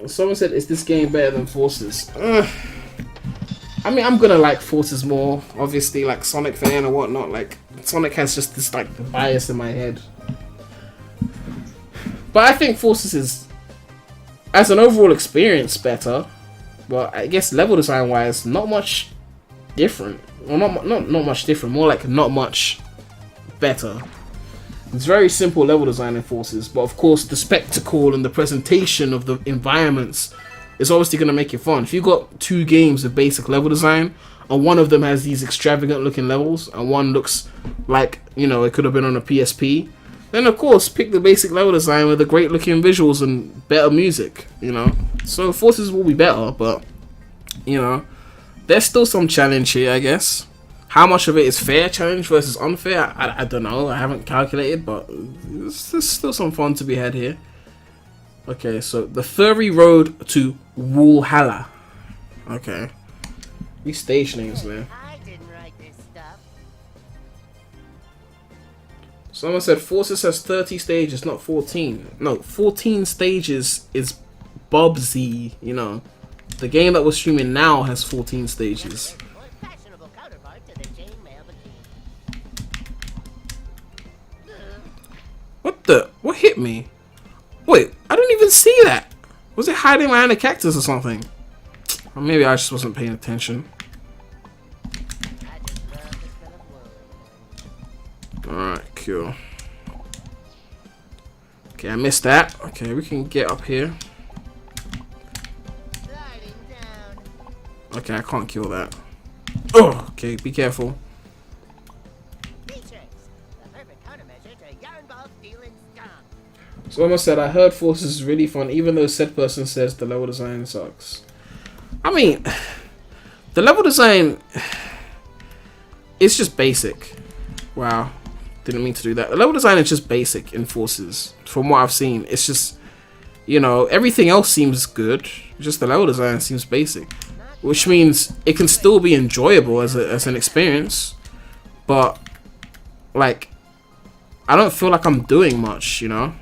Someone said, is this game better than Forces? I mean, I'm gonna like Forces more, obviously, like Sonic fan or whatnot. Like Sonic has just this like bias in my head, but I think Forces is, as an overall experience, better. But I guess level design wise, not much different. Well, not much different. More like not much better. It's very simple level design in Forces, but of course the spectacle and the presentation of the environments is obviously going to make it fun. If you got two games of basic level design, and one of them has these extravagant looking levels, and one looks like, you know, it could have been on a PSP, then of course pick the basic level design with the great looking visuals and better music, you know. So Forces will be better, but, you know, there's still some challenge here, I guess. How much of it is fair challenge versus unfair, I don't know. I haven't calculated, but there's still some fun to be had here. Okay, so the furry road to Woolhalla. Okay. These stage names, man. I didn't write this stuff. Someone said Forces has 30 stages, not 14. No, 14 stages is Bubsy, you know. The game that we're streaming now has 14 stages. Fashionable counterpart to the chainmail bikini. What the? What hit me? Wait, I didn't even see that. Was it hiding behind a cactus or something? Or maybe I just wasn't paying attention. Alright, cool. Okay, I missed that. Okay, we can get up here. Okay, I can't kill that. Oh, okay, be careful. Someone said, I heard Forces is really fun, even though said person says the level design sucks. I mean, the level design, it's just basic. Wow, didn't mean to do that. The level design is just basic in Forces, from what I've seen. It's just, you know, everything else seems good, just the level design seems basic. Which means it can still be enjoyable as an experience, but, like, I don't feel like I'm doing much, you know?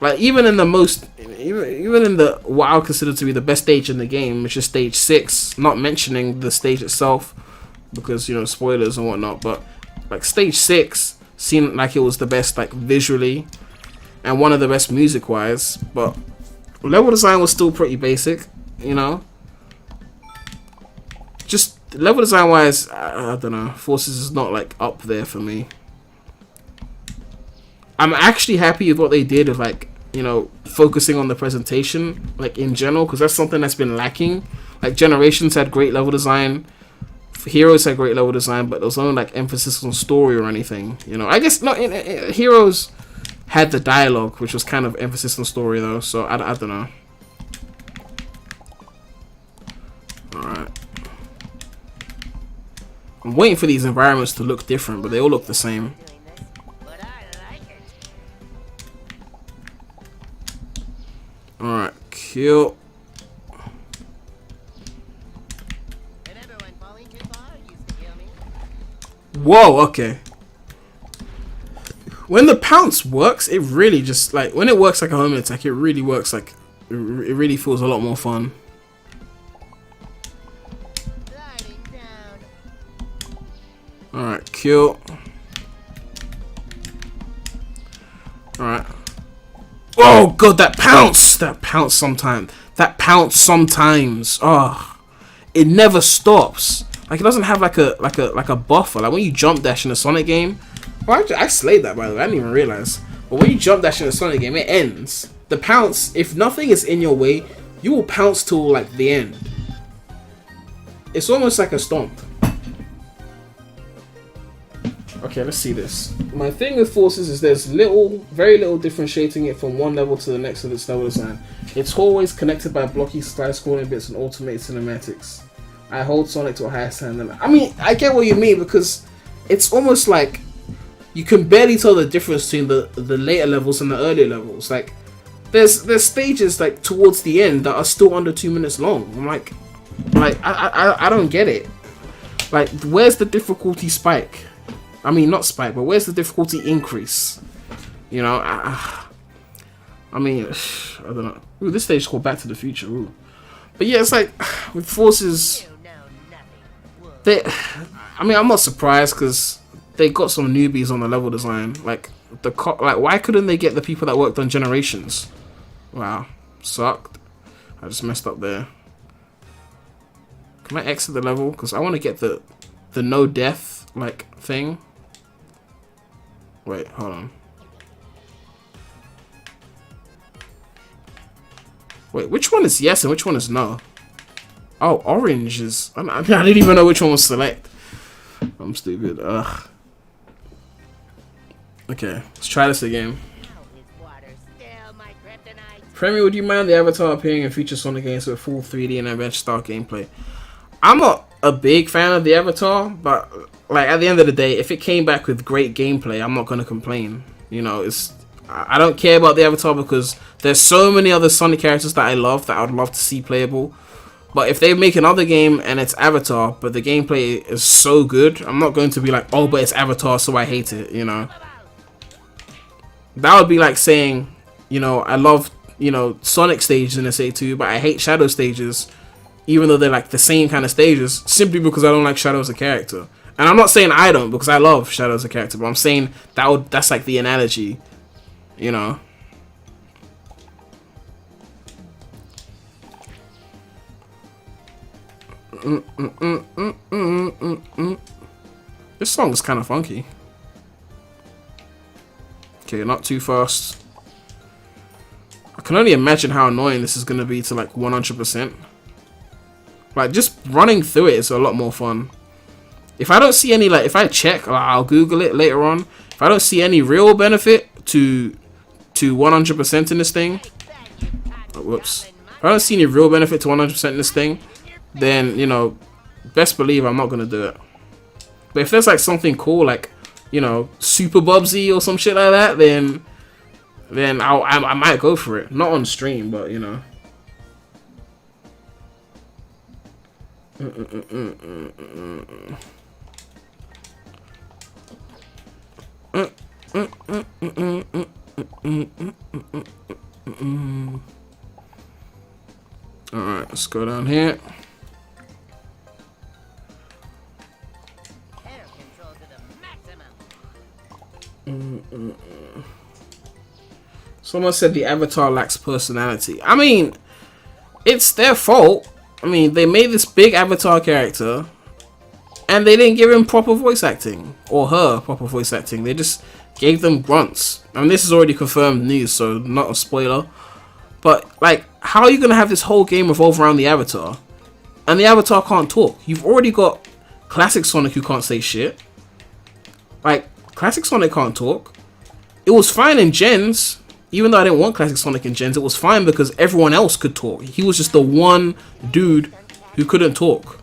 Like, even in the most, even in the, what I would consider to be the best stage in the game, which is stage 6, not mentioning the stage itself, because, you know, spoilers and whatnot, but, like, stage 6 seemed like it was the best, like, visually, and one of the best music-wise, but level design was still pretty basic, you know. Just level design-wise, I don't know. Forces is not like up there for me. I'm actually happy with what they did of like, you know, focusing on the presentation, like in general, because that's something that's been lacking. Like Generations had great level design, Heroes had great level design, but there was no like emphasis on story or anything. You know, I guess not. Heroes had the dialogue, which was kind of emphasis on story though. So I don't know. All right, I'm waiting for these environments to look different, but they all look the same. All right, kill. Whoa, okay. When the pounce works, it really just like when it works like a home attack, it really works like it really feels a lot more fun. Alright, kill. Alright. Oh god, that pounce! That pounce sometimes. That pounce sometimes. Oh, it never stops. Like it doesn't have like a buffer. Like when you jump dash in a Sonic game. Well, actually, I slayed that by the way. I didn't even realize. But when you jump dash in a Sonic game, it ends. The pounce, if nothing is in your way, you will pounce till like the end. It's almost like a stomp. Okay, let's see this. My thing with Forces is there's very little differentiating it from one level to the next of its level design. It's always connected by blocky side-scrolling bits and automated cinematics. I hold Sonic to a higher standard. I mean, I get what you mean because it's almost like you can barely tell the difference between the later levels and the earlier levels. Like, there's stages like towards the end that are still under 2 minutes long. I'm like I don't get it. Like, where's the difficulty spike? I mean, not spike, but where's the difficulty increase? You know, I mean, I don't know. Ooh, this stage is called Back to the Future. Ooh. But yeah, it's like with Forces. I mean, I'm not surprised because they got some newbies on the level design. Like why couldn't they get the people that worked on Generations? Wow, sucked. I just messed up there. Can I exit the level? Because I want to get the no death like thing. Wait, hold on. Wait, which one is yes and which one is no? Oh, orange is... I didn't even know which one was select. I'm stupid. Ugh. Okay, let's try this again. Premy, would you mind the avatar appearing in future Sonic games with full 3D and adventure-style gameplay? I'm not a big fan of the avatar, but like at the end of the day, if it came back with great gameplay, I'm not gonna complain. You know, I don't care about the avatar because there's so many other Sonic characters that I love that I'd love to see playable. But if they make another game and it's Avatar, but the gameplay is so good, I'm not going to be like, oh, but it's Avatar, so I hate it, you know. That would be like saying, you know, I love, you know, Sonic stages in SA2, but I hate Shadow stages, even though they're like the same kind of stages, simply because I don't like Shadow as a character. And I'm not saying I don't, because I love Shadow as a character, but I'm saying that's like the analogy, you know. This song is kind of funky. Okay, not too fast. I can only imagine how annoying this is going to be to like 100%. Like, just running through it is a lot more fun. If I don't see any, like, if I check, I'll Google it later on. If I don't see any real benefit to 100% in this thing, whoops. If I don't see any real benefit to 100% in this thing, then, you know, best believe I'm not going to do it. But if there's like something cool, like, you know, Super Bubsy or some shit like that, then I might go for it. Not on stream, but, you know. Alright, let's go down here. Someone said the avatar lacks personality. I mean, it's their fault. I mean, they made this big avatar character and they didn't give him proper voice acting. Or her proper voice acting. They just gave them grunts. I mean, this is already confirmed news, so not a spoiler. But, like, how are you going to have this whole game revolve around the avatar? And the avatar can't talk. You've already got Classic Sonic who can't say shit. Like, Classic Sonic can't talk. It was fine in Gens. Even though I didn't want Classic Sonic in Gens, it was fine because everyone else could talk. He was just the one dude who couldn't talk.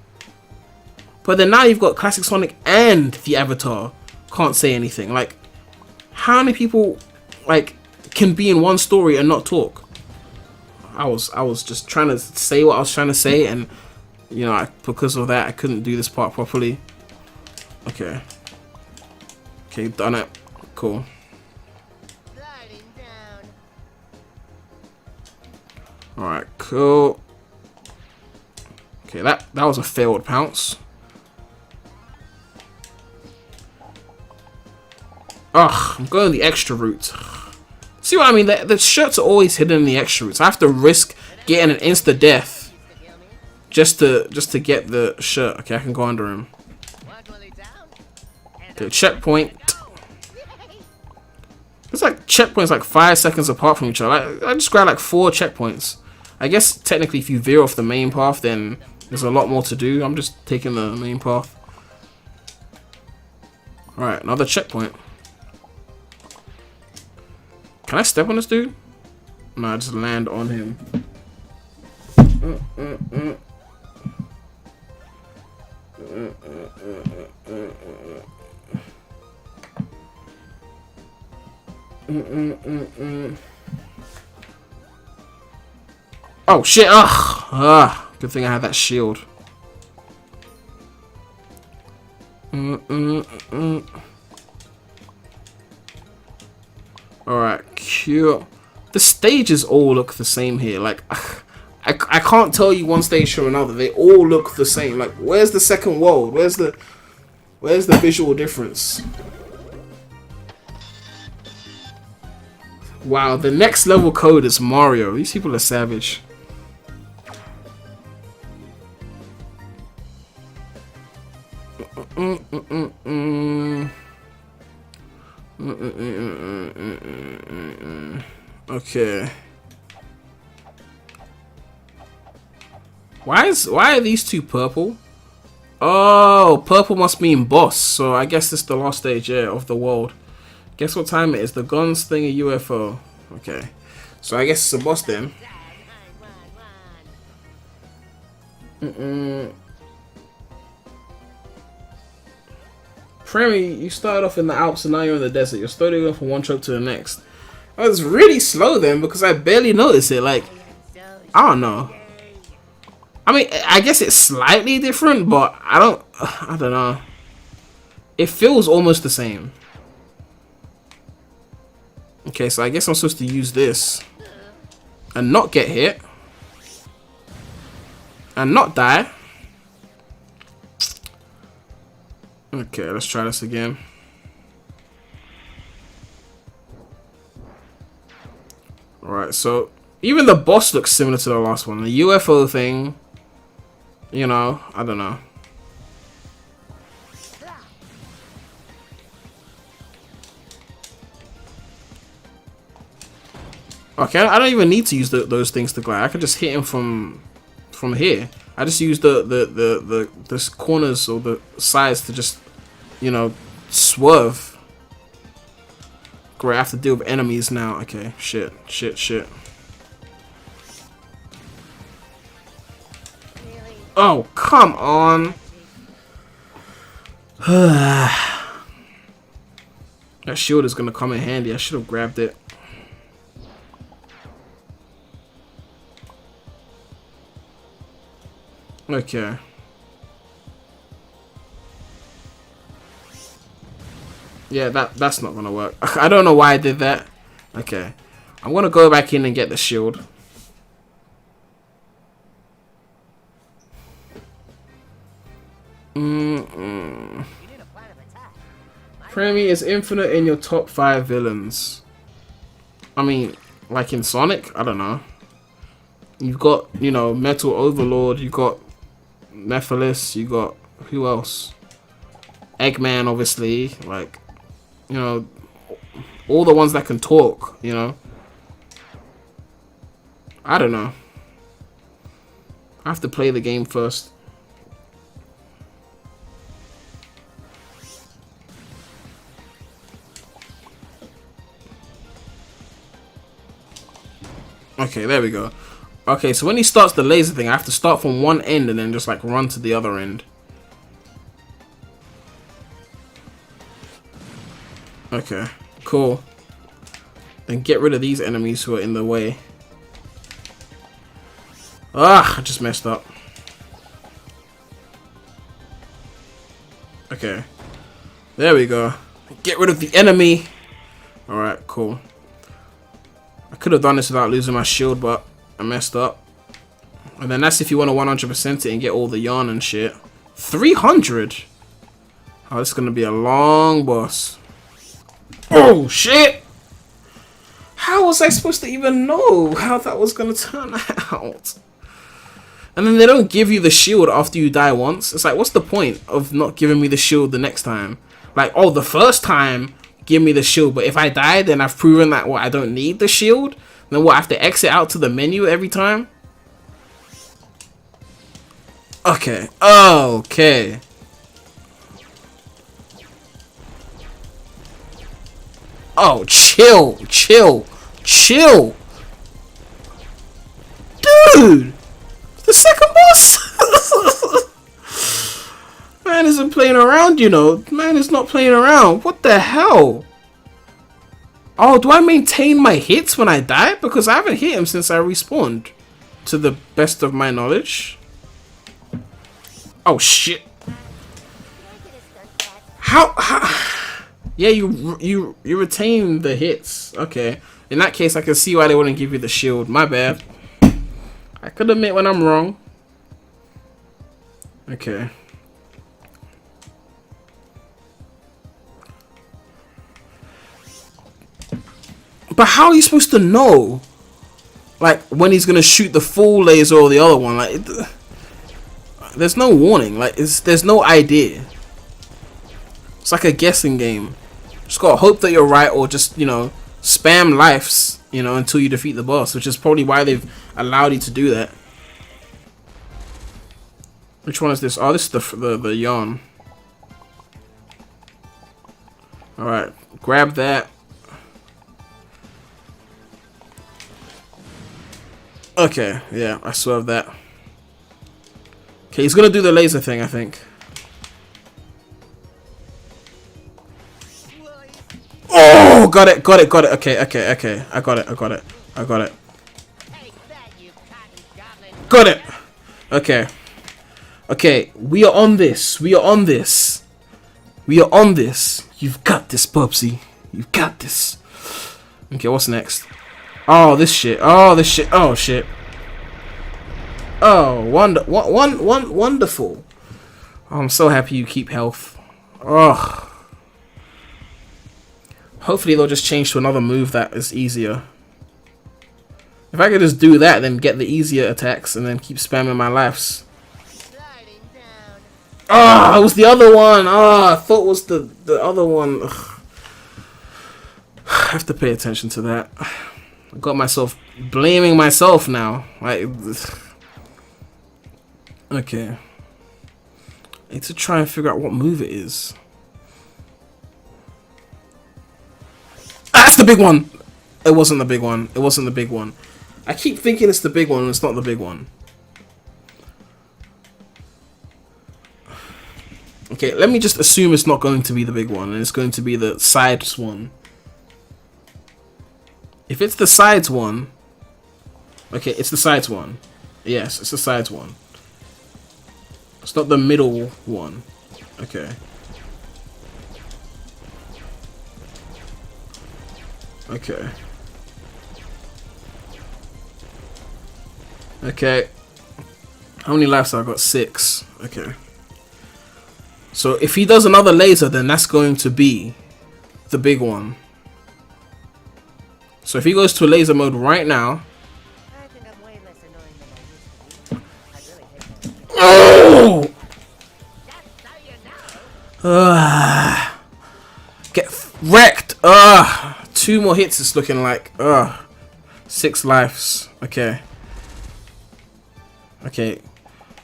But then now you've got Classic Sonic and the avatar can't say anything. Like, how many people, like, can be in one story and not talk? I was just trying to say what I was trying to say, and you know, because of that, I couldn't do this part properly. Okay. Okay, done it. Cool. Alright, cool. Okay, that was a failed pounce. Ugh, I'm going the extra route. See what I mean? The shirts are always hidden in the extra routes. I have to risk getting an insta death just to get the shirt. Okay, I can go under him. Okay, checkpoint. It's like checkpoints like 5 seconds apart from each other. I just grabbed like 4 checkpoints. I guess technically if you veer off the main path, then there's a lot more to do. I'm just taking the main path. Alright, another checkpoint. Can I step on this dude? No, I just land on him. Oh shit! Ugh! Good thing I had that shield. Alright, cute. The stages all look the same here. Like, I can't tell you one stage from another. They all look the same. Like, where's the second world? Where's the visual difference? Wow, the next level code is Mario. These people are savage. Okay. Why are these two purple? Oh, purple must mean boss. So I guess this is the last stage, yeah, of the world. Guess what time it is? The guns thing a UFO. Okay. So I guess it's a boss then. Premy, you started off in the Alps and now you're in the desert. You're slowly going from one trope to the next. I was really slow then because I barely noticed it. Like, I don't know. I mean, I guess it's slightly different, but I don't know. It feels almost the same. Okay, so I guess I'm supposed to use this and not get hit and not die. Okay, let's try this again. Alright, so even the boss looks similar to the last one. The UFO thing, you know, I don't know. Okay, I don't even need to use those things to glide. I can just hit him from here. I just use the corners or the sides to just, you know, swerve. Great, I have to deal with enemies now. Okay, shit. Oh, come on. That shield is gonna come in handy. I should have grabbed it. Okay. Yeah, that's not gonna work. I don't know why I did that. Okay. I'm gonna go back in and get the shield. Premy is infinite in your top 5 villains. I mean, Like in Sonic? I don't know. You've got, you know, Metal Overlord. You've got Mephiles. You got, who else? Eggman, obviously. Like, you know, all the ones that can talk, you know. I don't know. I have to play the game first. Okay, there we go. Okay, so when he starts the laser thing, I have to start from one end and then just like run to the other end. Okay, cool. Then get rid of these enemies who are in the way. Ah, I just messed up. Okay. There we go. Get rid of the enemy. Alright, cool. I could have done this without losing my shield, but I messed up. And then that's if you want to 100% it and get all the yarn and shit. 300? Oh, this is going to be a long boss. Oh, shit! How was I supposed to even know how that was going to turn out? And then they don't give you the shield after you die once. It's like, what's the point of not giving me the shield the next time? Like, oh, the first time, give me the shield. But if I die, then I've proven that, what, I don't need the shield? Then what, I have to exit out to the menu every time? Okay. Okay. Oh, chill. Chill. Chill. Dude! The second boss? Man isn't playing around, you know. Man is not playing around. What the hell? Oh, do I maintain my hits when I die? Because I haven't hit him since I respawned. To the best of my knowledge. Oh, shit. How? Yeah, you retain the hits. Okay. In that case, I can see why they wouldn't give you the shield. My bad. I could admit when I'm wrong. Okay. But how are you supposed to know? Like, when he's gonna shoot the full laser or the other one? Like, there's no warning. Like, there's no idea. It's like a guessing game. Just gotta hope that you're right, or just, you know, spam lives, you know, until you defeat the boss, which is probably why they've allowed you to do that. Which one is this? Oh, this is the yarn. Alright, grab that. Okay, yeah, I swerved that. Okay, he's gonna do the laser thing, I think. Oh, got it. Okay. I got it. Got it. Okay, we are on this. You've got this, Bubsy. You've got this. Okay, what's next? Oh, this shit. Oh, shit. Oh, wonderful. Oh, I'm so happy you keep health. Oh. Hopefully they'll just change to another move that is easier. If I could just do that, then get the easier attacks and then keep spamming my lives. Ah, it was the other one. Ah, I thought it was the other one. Ugh. I have to pay attention to that. I got myself blaming myself now. Like, okay. I need to try and figure out what move it is. That's the big one. It wasn't the big one. I keep thinking it's the big one and it's not the big one. Okay, let me just assume it's not going to be the big one and it's going to be the sides one. If it's the sides one... Okay, it's the sides one. Yes, it's the sides one. It's not the middle one. Okay. Okay. How many lives have I got? 6. Okay. So if he does another laser, then that's going to be the big one. So if he goes to laser mode right now. I think I'm way less annoying than I used to be. I really hate that. Oh! Just so you know. Get wrecked. 2 more hits it's looking like. 6 lives. Okay. Okay.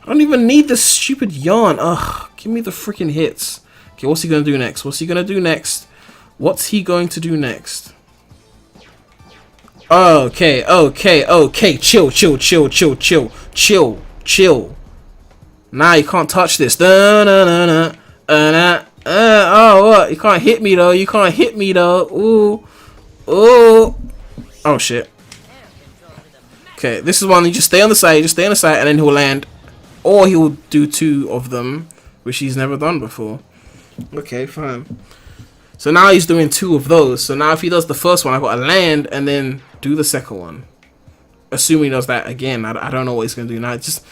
I don't even need this stupid yarn. Give me the freaking hits. Okay, what's he gonna do next? What's he gonna do next? What's he going to do next? Okay. Chill. Nah, you can't touch this. Oh, what? You can't hit me though. Ooh. Oh shit. Okay, this is one. You just stay on the side. And then he'll land, or he'll do 2 of them, which he's never done before. Okay, fine. So now he's doing 2 of those. So now if he does the first one, I've got to land and then do the second one. Assuming he does that again. I don't know what he's gonna do now. Just,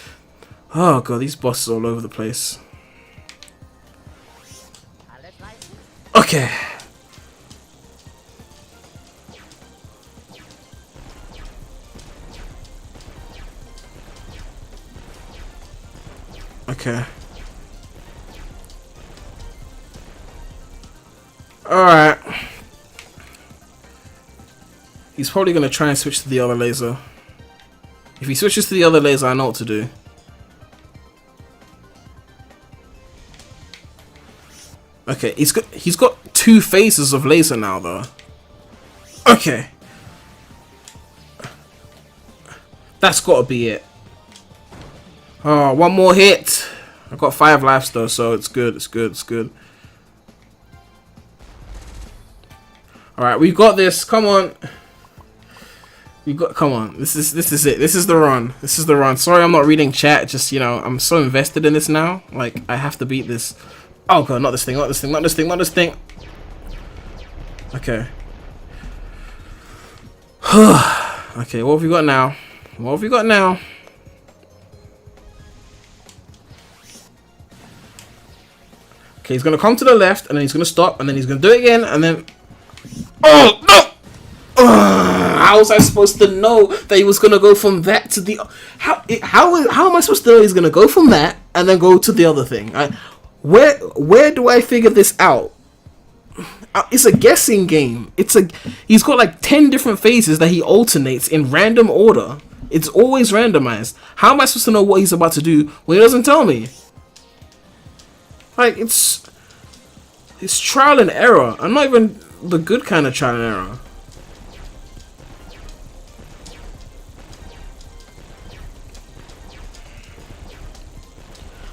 oh god, these bosses all over the place. Okay. Okay. Alright. He's probably going to try and switch to the other laser. If he switches to the other laser, I know what to do. Okay, he's got 2 phases of laser now though. Okay. That's got to be it. Oh, 1 more hit. I've got 5 lives though, so it's good. Alright, we've got this. Come on. Come on. This is it. This is the run. Sorry I'm not reading chat. Just, you know, I'm so invested in this now. Like, I have to beat this. Oh god, not this thing. Okay. Okay, what have we got now? Okay, he's gonna come to the left, and then he's gonna stop, and then he's gonna do it again, and then... Oh, no! How was I supposed to know that he was gonna go from that to the... How am I supposed to know he's gonna go from that, and then go to the other thing? Where do I figure this out? It's a guessing game. He's got like 10 different phases that he alternates in random order. It's always randomized. How am I supposed to know what he's about to do when he doesn't tell me? Like, it's trial and error. I'm not even the good kind of trial and error.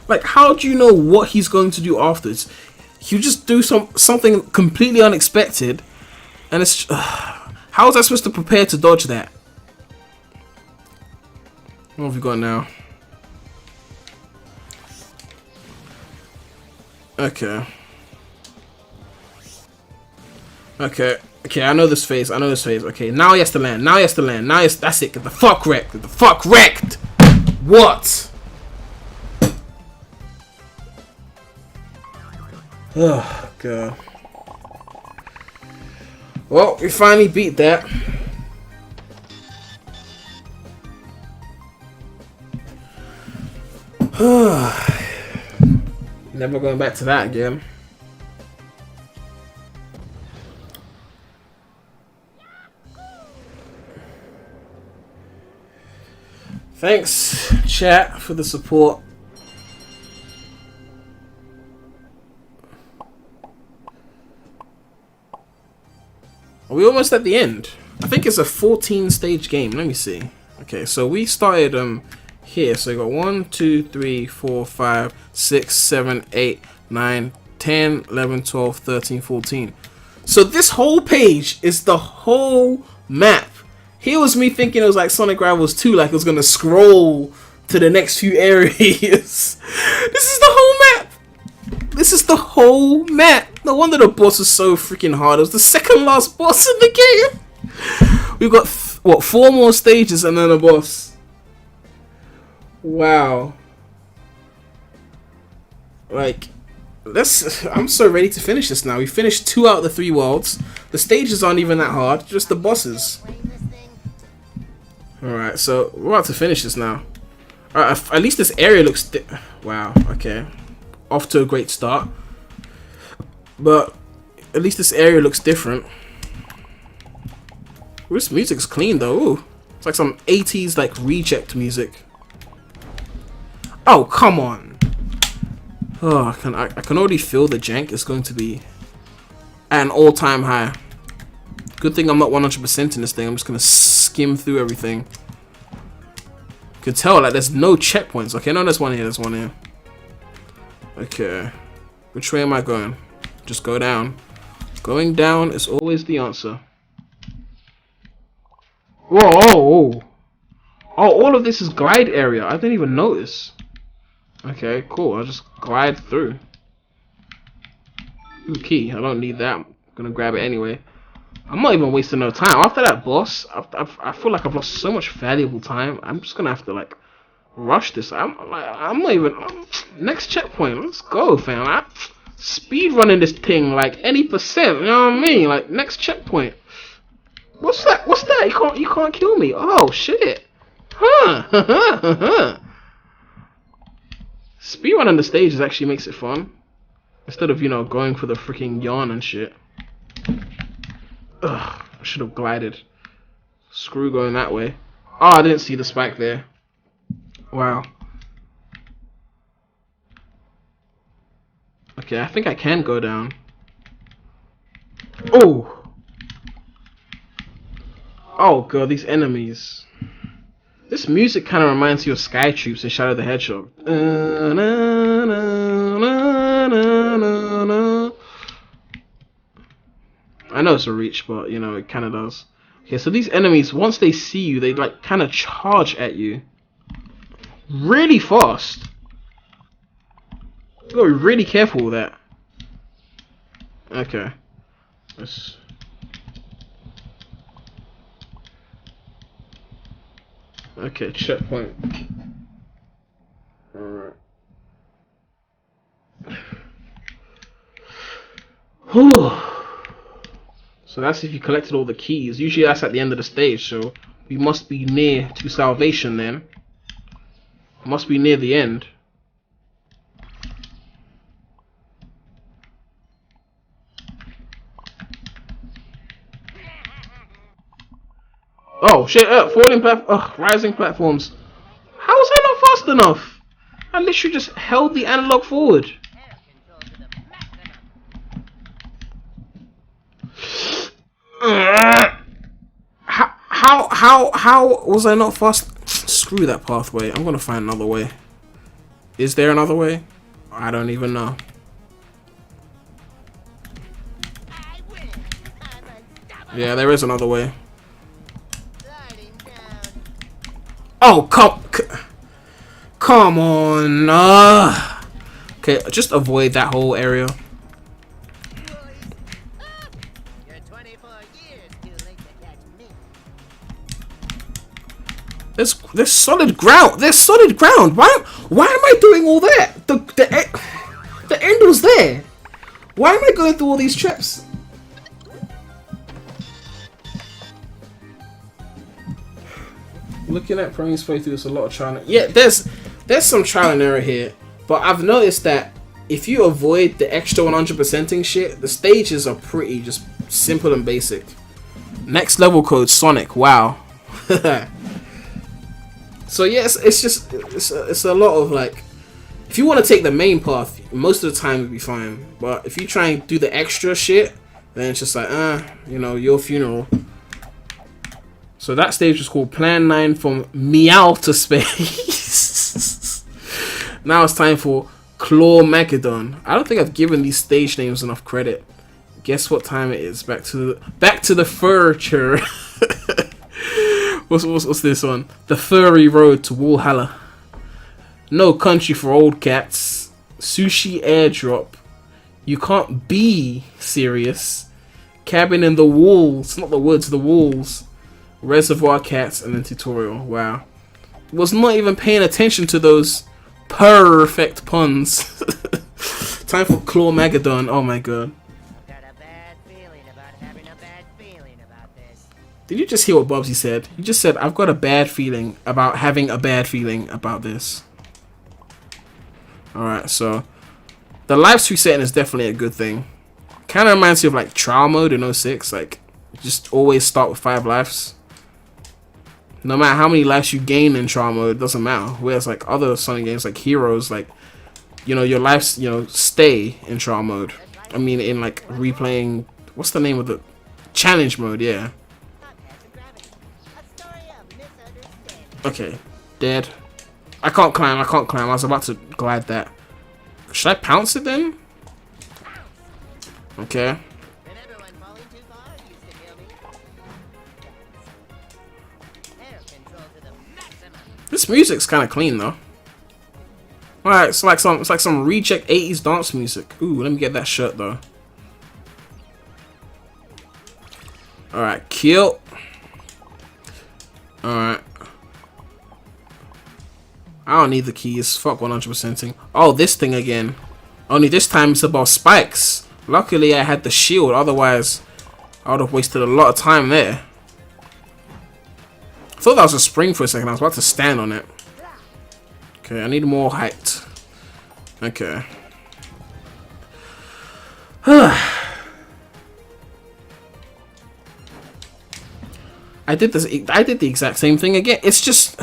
Like, how do you know what he's going to do afterwards? You just do something completely unexpected, and it's... how was I supposed to prepare to dodge that? What have we got now? Okay. Okay, I know this phase. Okay, now he has to land. That's it. Get the fuck wrecked. What? Oh, God. Well, we finally beat that. Never going back to that again. Thanks, chat, for the support. Are we almost at the end? I think it's a 14 stage game. Let me see. Okay, so we started here. So we got 1, 2, 3, 4, 5, 6, 7, 8, 9, 10, 11, 12, 13, 14. So this whole page is the whole map. Here was me thinking it was like Sonic Rivals 2, like it was gonna scroll to the next few areas. This is the whole map. No wonder the boss was so freaking hard. It was the second last boss in the game. We've got, what, 4 more stages and then a boss. Wow. Like, I'm so ready to finish this now. We finished 2 out of the 3 worlds. The stages aren't even that hard, just the bosses. Alright, so we're about to finish this now. Alright, at least this area looks... Wow, okay. Off to a great start. But at least this area looks different. Ooh, this music's clean though. Ooh. It's like some 80s like reject music. Oh, come on. Oh, I can already feel the jank is going to be at an all-time high. Good thing I'm not 100% in this thing. I'm just gonna skim through everything. You can tell like there's no checkpoints. Okay, no, there's one here. There's one here. Okay, which way am I going? Just go down. Going down is always the answer. Whoa! Oh, all of this is glide area. I didn't even notice. Okay, cool. I'll just glide through. Ooh, key. I don't need that. I'm gonna grab it anyway. I'm not even wasting no time. After that boss, I feel like I've lost so much valuable time. I'm just gonna have to like rush this. I'm not even... next checkpoint. Let's go, fam. I'm speed running this thing like any percent. You know what I mean? Like next checkpoint. What's that? What's that? You can't kill me. Oh shit. Huh. Speed running the stages actually makes it fun. Instead of, you know, going for the freaking yawn and shit. Ugh, I should have glided. Screw going that way. Oh, I didn't see the spike there. Wow. Okay, I think I can go down. Oh! Oh god, these enemies. This music kind of reminds you of Sky Troops and Shadow the Hedgehog. I know it's a reach, but you know, it kind of does. Okay, so these enemies, once they see you, they like kind of charge at you. Really fast. You gotta be really careful with that. Okay. Let's... Okay, checkpoint. Alright. Whew. So that's if you collected all the keys. Usually that's at the end of the stage, so we must be near to salvation then. Must be near the end. Oh shit, rising platforms. How was I not fast enough? I literally just held the analog forward. How was I not fast? Screw that pathway. I'm gonna find another way. Is there another way? I don't even know. Yeah, there is another way. Oh, come on. Okay, just avoid that whole area. There's solid ground. There's solid ground. Why am I doing all that? The end was there. Why am I going through all these traps? Looking at Premy's playthrough, there's a lot of trial. Yeah, there's some trial and error here, but I've noticed that if you avoid the extra 100%ing shit, the stages are pretty just simple and basic. Next level code Sonic. Wow. So yes, it's a lot of like, if you want to take the main path, most of the time it'll be fine. But if you try and do the extra shit, then it's just like, you know, your funeral. So that stage was called Plan 9 from Meow to Space. Now it's time for Claw Mageddon. I don't think I've given these stage names enough credit. Guess what time it is? Back to the furniture. What's this one? The Furry Road to Walhalla. No Country for Old Cats. Sushi Airdrop. You Can't Be Serious. Cabin in the Walls. Not the woods, the walls. Reservoir Cats, and then tutorial. Wow. Was not even paying attention to those perfect puns. Time for Claw Magadon. Oh my god. I've got a bad feeling about having a bad feeling about this. Did you just hear what Bubsy said? He just said, I've got a bad feeling about having a bad feeling about this. Alright, so the life resetting is definitely a good thing. Kind of reminds you of like trial mode in 06. Like, just always start with 5 lives. No matter how many lives you gain in trial mode, it doesn't matter. Whereas like other Sonic games like Heroes, like, you know, your lives, you know, stay in trial mode. I mean, in like replaying, what's the name of the challenge mode? Yeah. Okay, dead. I can't climb. I can't climb. I was about to glide that. Should I pounce it then? Okay. This music's kind of clean though. Alright, it's like some reject 80s dance music. Ooh, let me get that shirt though. Alright, kill. Alright. I don't need the keys. Fuck 100%ing. Oh, this thing again. Only this time it's about spikes. Luckily I had the shield, otherwise I would have wasted a lot of time there. I thought that was a spring for a second. I was about to stand on it. Okay, I need more height. Okay. I did the exact same thing again. It's just,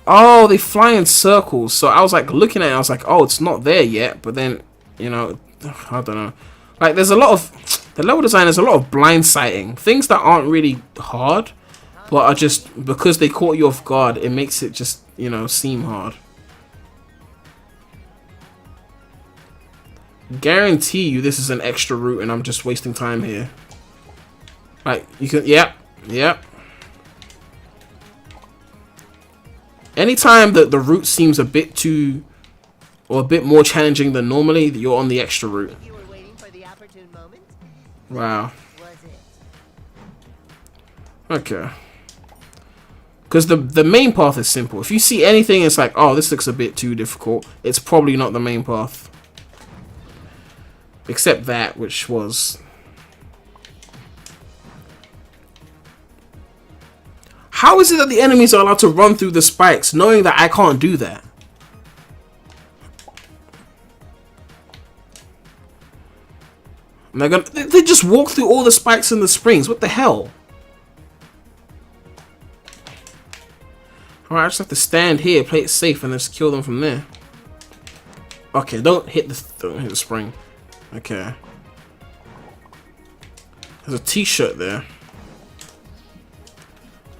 oh, they fly in circles. So I was like looking at it, I was like, oh, it's not there yet. But then, you know, I don't know. Like, there's a lot of, the level design is a lot of blindsiding. Things that aren't really hard, but are just, because they caught you off guard, it makes it just, you know, seem hard. Guarantee you this is an extra route and I'm just wasting time here. Like, you can, yep. Anytime that the route seems a bit too, or a bit more challenging than normally, you're on the extra route. You were waiting for the opportune moment? Wow. Was it? Okay. Because the main path is simple. If you see anything, it's like, oh, this looks a bit too difficult. It's probably not the main path. Except that, which was... How is it that the enemies are allowed to run through the spikes, knowing that I can't do that? Am I gonna... They just walk through all the spikes and the springs. What the hell? Alright, I just have to stand here, play it safe, and just kill them from there. Okay, don't hit the spring. Okay. There's a t-shirt there.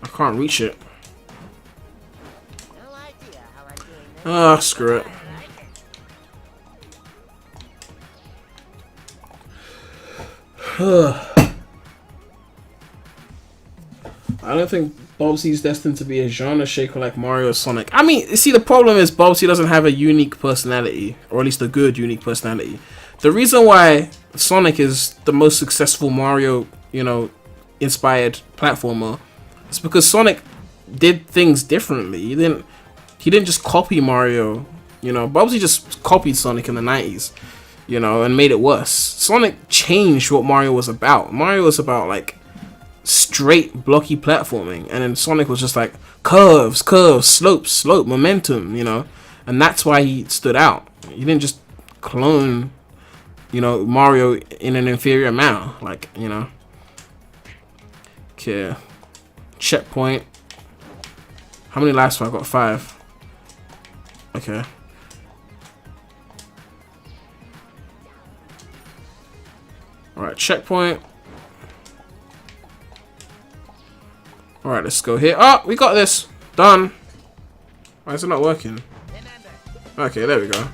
I can't reach it. No idea how I'm doing this. Ah, screw it. I don't think Bubsy's destined to be a genre shaker like Mario or Sonic. I mean, you see, the problem is Bubsy doesn't have a unique personality, or at least a good unique personality. The reason why Sonic is the most successful Mario, you know, inspired platformer is because Sonic did things differently. He didn't just copy Mario. You know, Bubsy just copied Sonic in the 90s, you know, and made it worse. Sonic changed what Mario was about. Mario was about like straight blocky platforming, and then Sonic was just like curves, slope, momentum, you know, and that's why he stood out. He didn't just clone, you know, Mario in an inferior manner, like, you know. Okay, checkpoint. How many lives have I got? 5. Okay. Alright, checkpoint. Alright, let's go here. Oh, we got this. Done. Why is it not working? Okay, there we go.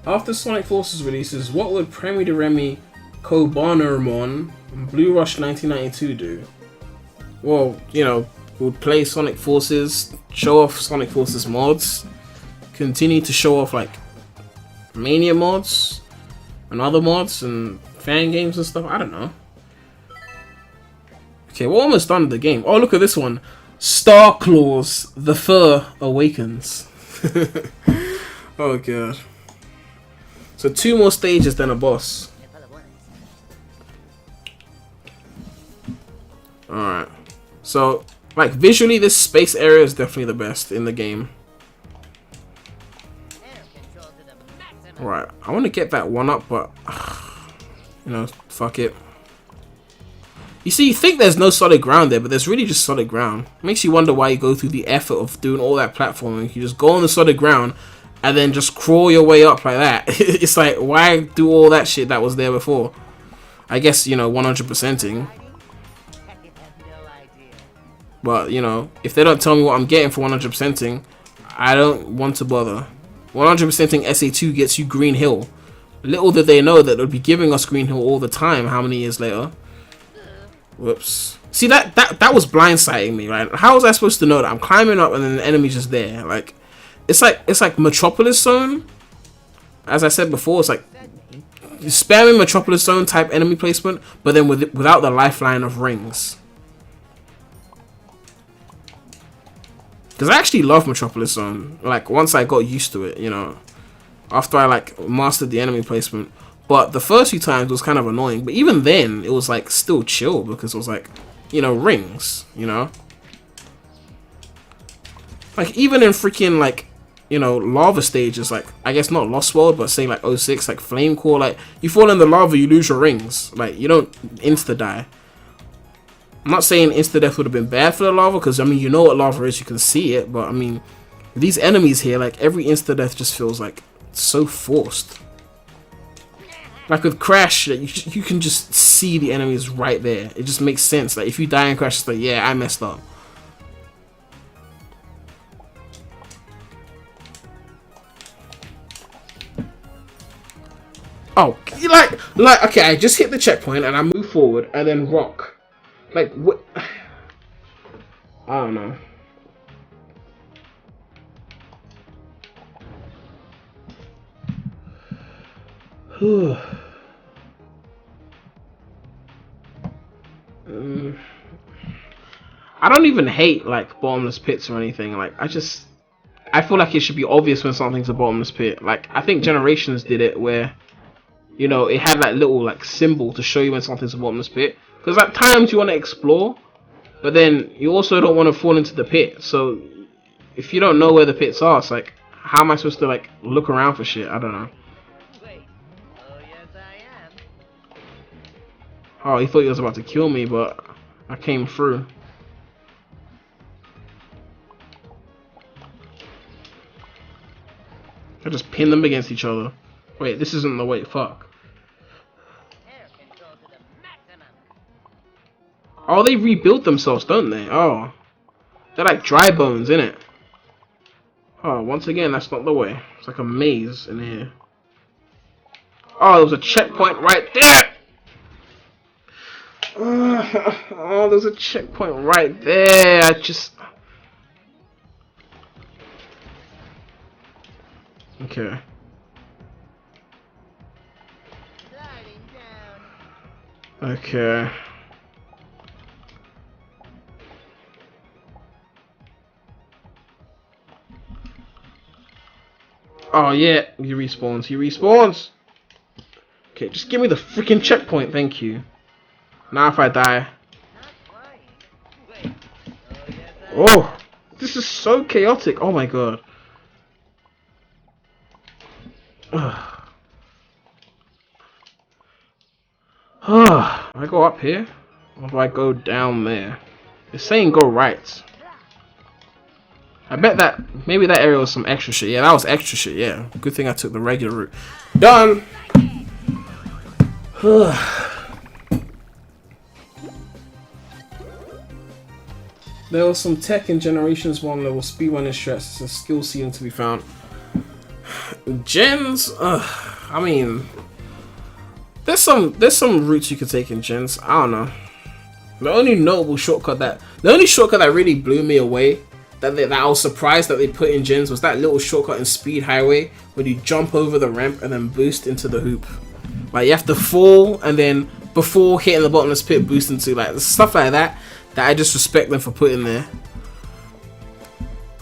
After Sonic Forces releases, what would premydaremy Kobanermon Blue Rush 1992 do? Well, you know, we'll play Sonic Forces, show off Sonic Forces mods, continue to show off like Mania mods and other mods and fan games and stuff. I don't know. Okay, we're almost done with the game. Oh, look at this one. Star Claws, the fur awakens. Oh god. So 2 more stages than a boss. Alright. So, like, visually, this space area is definitely the best in the game. Alright, I want to get that one up, but, you know, fuck it. You see, you think there's no solid ground there, but there's really just solid ground. It makes you wonder why you go through the effort of doing all that platforming. You just go on the solid ground, and then just crawl your way up like that. It's like, why do all that shit that was there before? I guess, you know, 100%ing. But, you know, if they don't tell me what I'm getting for 100%ing, I don't want to bother. 100%ing SA2 gets you Green Hill. Little did they know that they'll be giving us Green Hill all the time how many years later. Whoops. See, that was blindsiding me, right? How was I supposed to know that I'm climbing up and then the enemy's just there? Like, it's like Metropolis Zone. As I said before, it's like spamming Metropolis Zone type enemy placement, but then without the lifeline of rings. Because I actually love Metropolis Zone. Like, once I got used to it, you know, after I like mastered the enemy placement. But the first few times was kind of annoying. But even then, it was like still chill because it was like, you know, rings, you know. Like, even in freaking, like, you know, lava stages, like, I guess not Lost World, but say like 06, like Flame Core, like, you fall in the lava, you lose your rings. Like, you don't insta-die. I'm not saying insta-death would have been bad for the lava, because, I mean, you know what lava is, you can see it, but, I mean, these enemies here, like, every insta-death just feels, like, so forced. Like, with Crash, you can just see the enemies right there. It just makes sense. Like, if you die in Crash, it's like, yeah, I messed up. Oh, like, okay, I just hit the checkpoint, and I move forward, and then rock. Like, what? I don't know. I don't even hate, like, bottomless pits or anything. Like, I feel like it should be obvious when something's a bottomless pit. Like, I think Generations did it where, you know, it had that little, like, symbol to show you when something's a bottomless pit. Because at times you want to explore, but then you also don't want to fall into the pit. So if you don't know where the pits are, it's like, how am I supposed to, like, look around for shit? I don't know. Wait. Oh, yes, I am. Oh, he thought he was about to kill me, but I came through. I just pinned them against each other. Wait, this isn't the way. Fuck. Oh, they rebuild themselves, don't they? Oh. They're like dry bones, innit? Oh, once again, that's not the way. It's like a maze in here. Oh, there was a checkpoint right there! Oh, there's a checkpoint right there. I just... Okay. Okay. Oh yeah, he respawns, he respawns! Okay, just give me the freaking checkpoint, thank you. Now if I die... Oh! This is so chaotic, oh my god. I go up here? Or do I go down there? It's saying go right. I bet that maybe that area was some extra shit. Yeah, that was extra shit. Yeah, good thing I took the regular route. Done. There was some tech in Generations 1 level speedrunning stress. It's a skill ceiling to be found. Gens, I mean, there's some routes you could take in gens. I don't know. The only shortcut that really blew me away, that I was surprised that they put in gens, was that little shortcut in Speed Highway where you jump over the ramp and then boost into the hoop. Like, you have to fall and then before hitting the bottomless pit boost into, like, stuff like that. That I just respect them for putting there.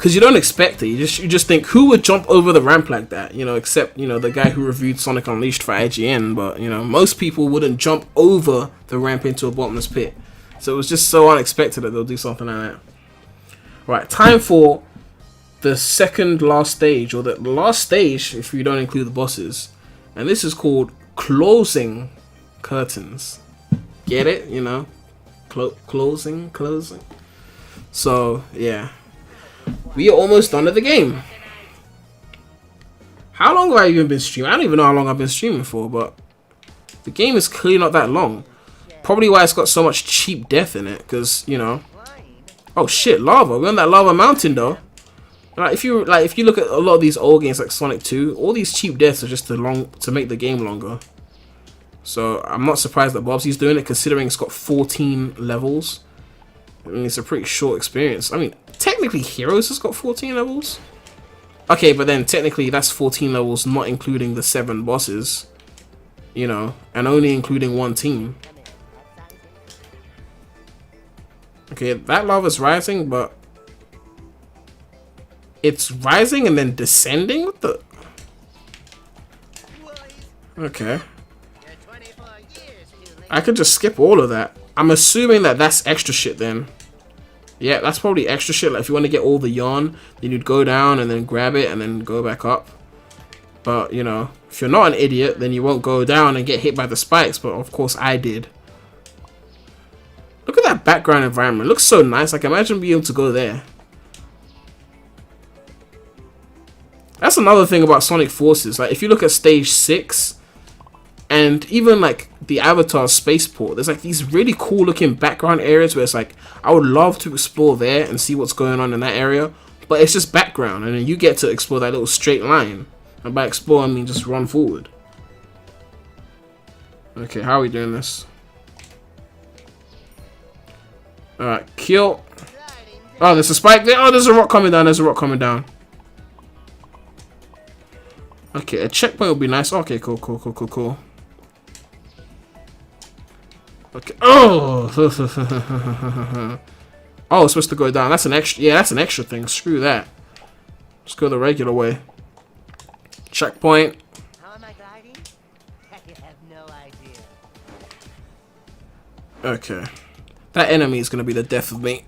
because you don't expect it. You just think, who would jump over the ramp like that? You know, except, you know, the guy who reviewed Sonic Unleashed for IGN. But, you know, most people wouldn't jump over the ramp into a bottomless pit. So it was just so unexpected that they'll do something like that. Right, time for the second last stage, or the last stage if you don't include the bosses. And this is called Closing Curtains. Get it? You know? Closing. So, yeah. We are almost done with the game. How long have I even been streaming? I don't even know how long I've been streaming for, but the game is clearly not that long. Probably why it's got so much cheap death in it, because, you know. Oh shit, lava. We're on that lava mountain though. If you look at a lot of these old games like Sonic 2, all these cheap deaths are just to make the game longer. So I'm not surprised that Bubsy's doing it, considering it's got 14 levels. I mean, it's a pretty short experience. I mean, technically Heroes has got 14 levels. Okay, but then technically that's 14 levels, not including the 7 bosses. You know, and only including one team. Okay, that lava's rising, but it's rising and then descending? What the? Okay. I could just skip all of that. I'm assuming that that's extra shit then. Yeah, that's probably extra shit. Like if you want to get all the yarn, then you'd go down and then grab it and then go back up. But, you know, if you're not an idiot, then you won't go down and get hit by the spikes. But of course I did. Look at that background environment. It looks so nice. Like, imagine being able to go there. That's another thing about Sonic Forces. Like, if you look at stage 6, and even like the Avatar spaceport, there's like these really cool looking background areas where it's like, I would love to explore there and see what's going on in that area, but it's just background, and then you get to explore that little straight line. And by explore, I mean just run forward. Okay, how are we doing this? Alright, kill. Oh, there's a spike there. Oh, there's a rock coming down. There's a rock coming down. Okay, a checkpoint would be nice. Okay, cool. Okay. Oh! Oh, it's supposed to go down. That's an extra. Yeah, that's an extra thing. Screw that. Let's go the regular way. Checkpoint. How am I gliding? You have no idea. Okay. That enemy is going to be the death of me.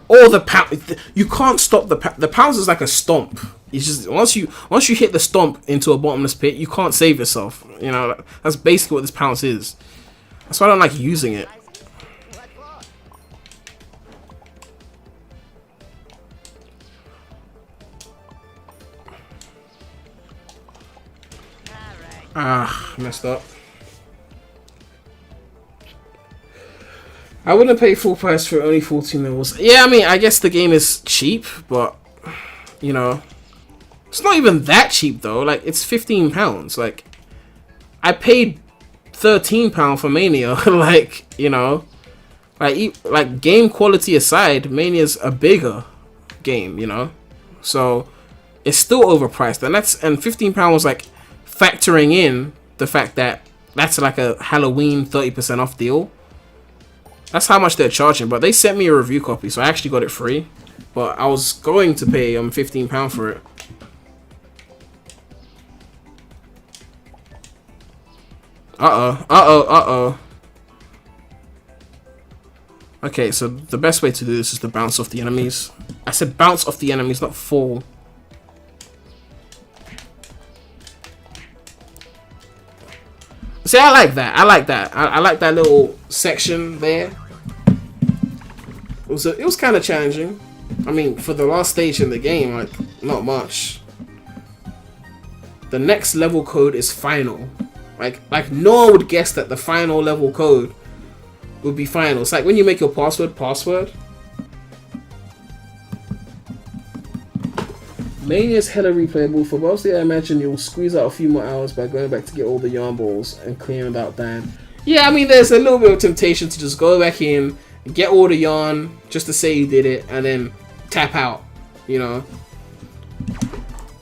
Or the pound. You can't stop the pound. The pounds is like a stomp. It's just once you hit the stomp into a bottomless pit, you can't save yourself. You know, that's basically what this pounce is. That's why I don't like using it. Ah, messed up. I wouldn't pay full price for only 14 levels. Yeah, I mean, I guess the game is cheap, but, you know, it's not even that cheap, though. Like, it's £15. Like, I paid £13 for Mania. Like, you know, like game quality aside, Mania's a bigger game, you know? So, it's still overpriced. And £15 was, like, factoring in the fact that that's like a Halloween 30% off deal. That's how much they're charging, but they sent me a review copy, so I actually got it free. But I was going to pay £15 for it. Uh-oh. Okay, so the best way to do this is to bounce off the enemies. I said bounce off the enemies, not fall. See, I like that. I like that little section there. It was kind of challenging. I mean, for the last stage in the game, like, not much. The next level code is final. Like no one would guess that the final level code would be final. It's like when you make your password. Mania's hella replayable. For Bubsy, I imagine you'll squeeze out a few more hours by going back to get all the yarn balls and clearing without dying. Yeah, I mean, there's a little bit of temptation to just go back in, get all the yarn, just to say you did it, and then tap out, you know.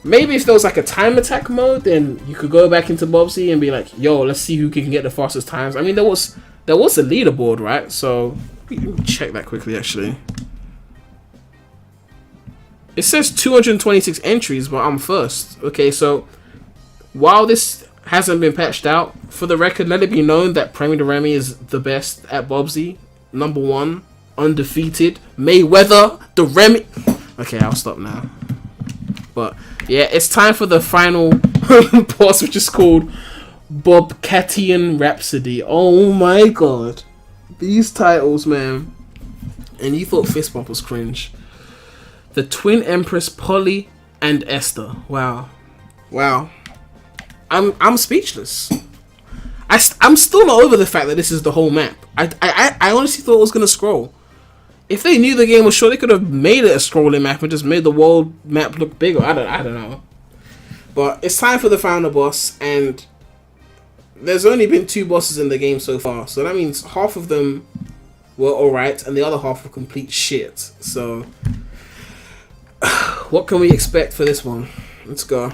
Maybe if there was like a time attack mode, then you could go back into Bubsy and be like, yo, let's see who can get the fastest times. I mean, there was a leaderboard, right? So, let me check that quickly, actually. It says 226 entries, but I'm first. Okay, so while this hasn't been patched out, for the record, let it be known that premydaremy is the best at Bubsy. #1, undefeated. Mayweather, the Remy. Okay, I'll stop now. But yeah, it's time for the final boss, which is called Bobcatian Rhapsody. Oh my god. These titles, man. And you thought Fist Bump was cringe. The Twin Empress Polly and Esther. Wow. Wow. I'm speechless. I'm still not over the fact that this is the whole map. I honestly thought it was gonna scroll. If they knew the game was short, they could have made it a scrolling map and just made the world map look bigger. I don't know. But it's time for the final boss, and there's only been 2 bosses in the game so far, so that means half of them were alright and the other half were complete shit. So what can we expect for this one? Let's go.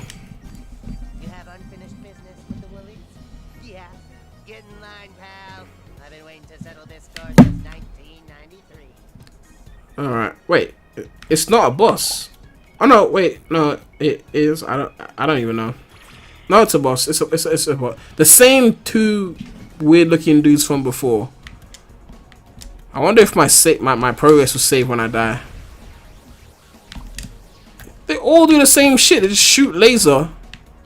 You have unfinished business with the Woolies? Yeah. Get in line, pal. I've been waiting to settle this score since 1993. Alright, wait. It's not a boss. Oh no, wait, no, it is. I don't even know. No, it's a boss. It's a boss. The same 2 weird looking dudes from before. I wonder if my progress was saved when I die. They all do the same shit. They just shoot laser.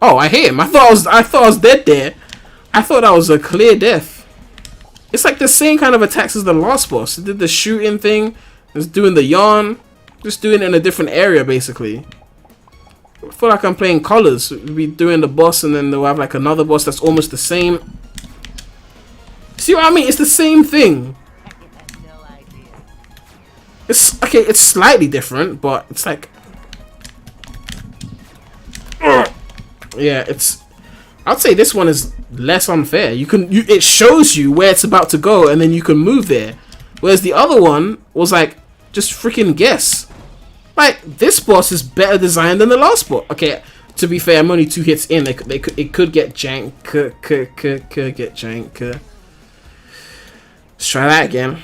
Oh, I hit him. I thought I was dead there. I thought that was a clear death. It's like the same kind of attacks as the last boss. It did the shooting thing. It's doing the yarn. Just doing it in a different area, basically. I feel like I'm playing colors. We'll be doing the boss, and then they'll have like another boss that's almost the same. See what I mean? It's the same thing. No idea. It's okay. It's slightly different, but it's like, yeah. It's. I'd say this one is less unfair. It shows you where it's about to go, and then you can move there. Whereas the other one was like, just freaking guess. Like, this boss is better designed than the last boss. Okay, to be fair, I'm only 2 hits in. It could get jank. Could get jank. Let's try that again.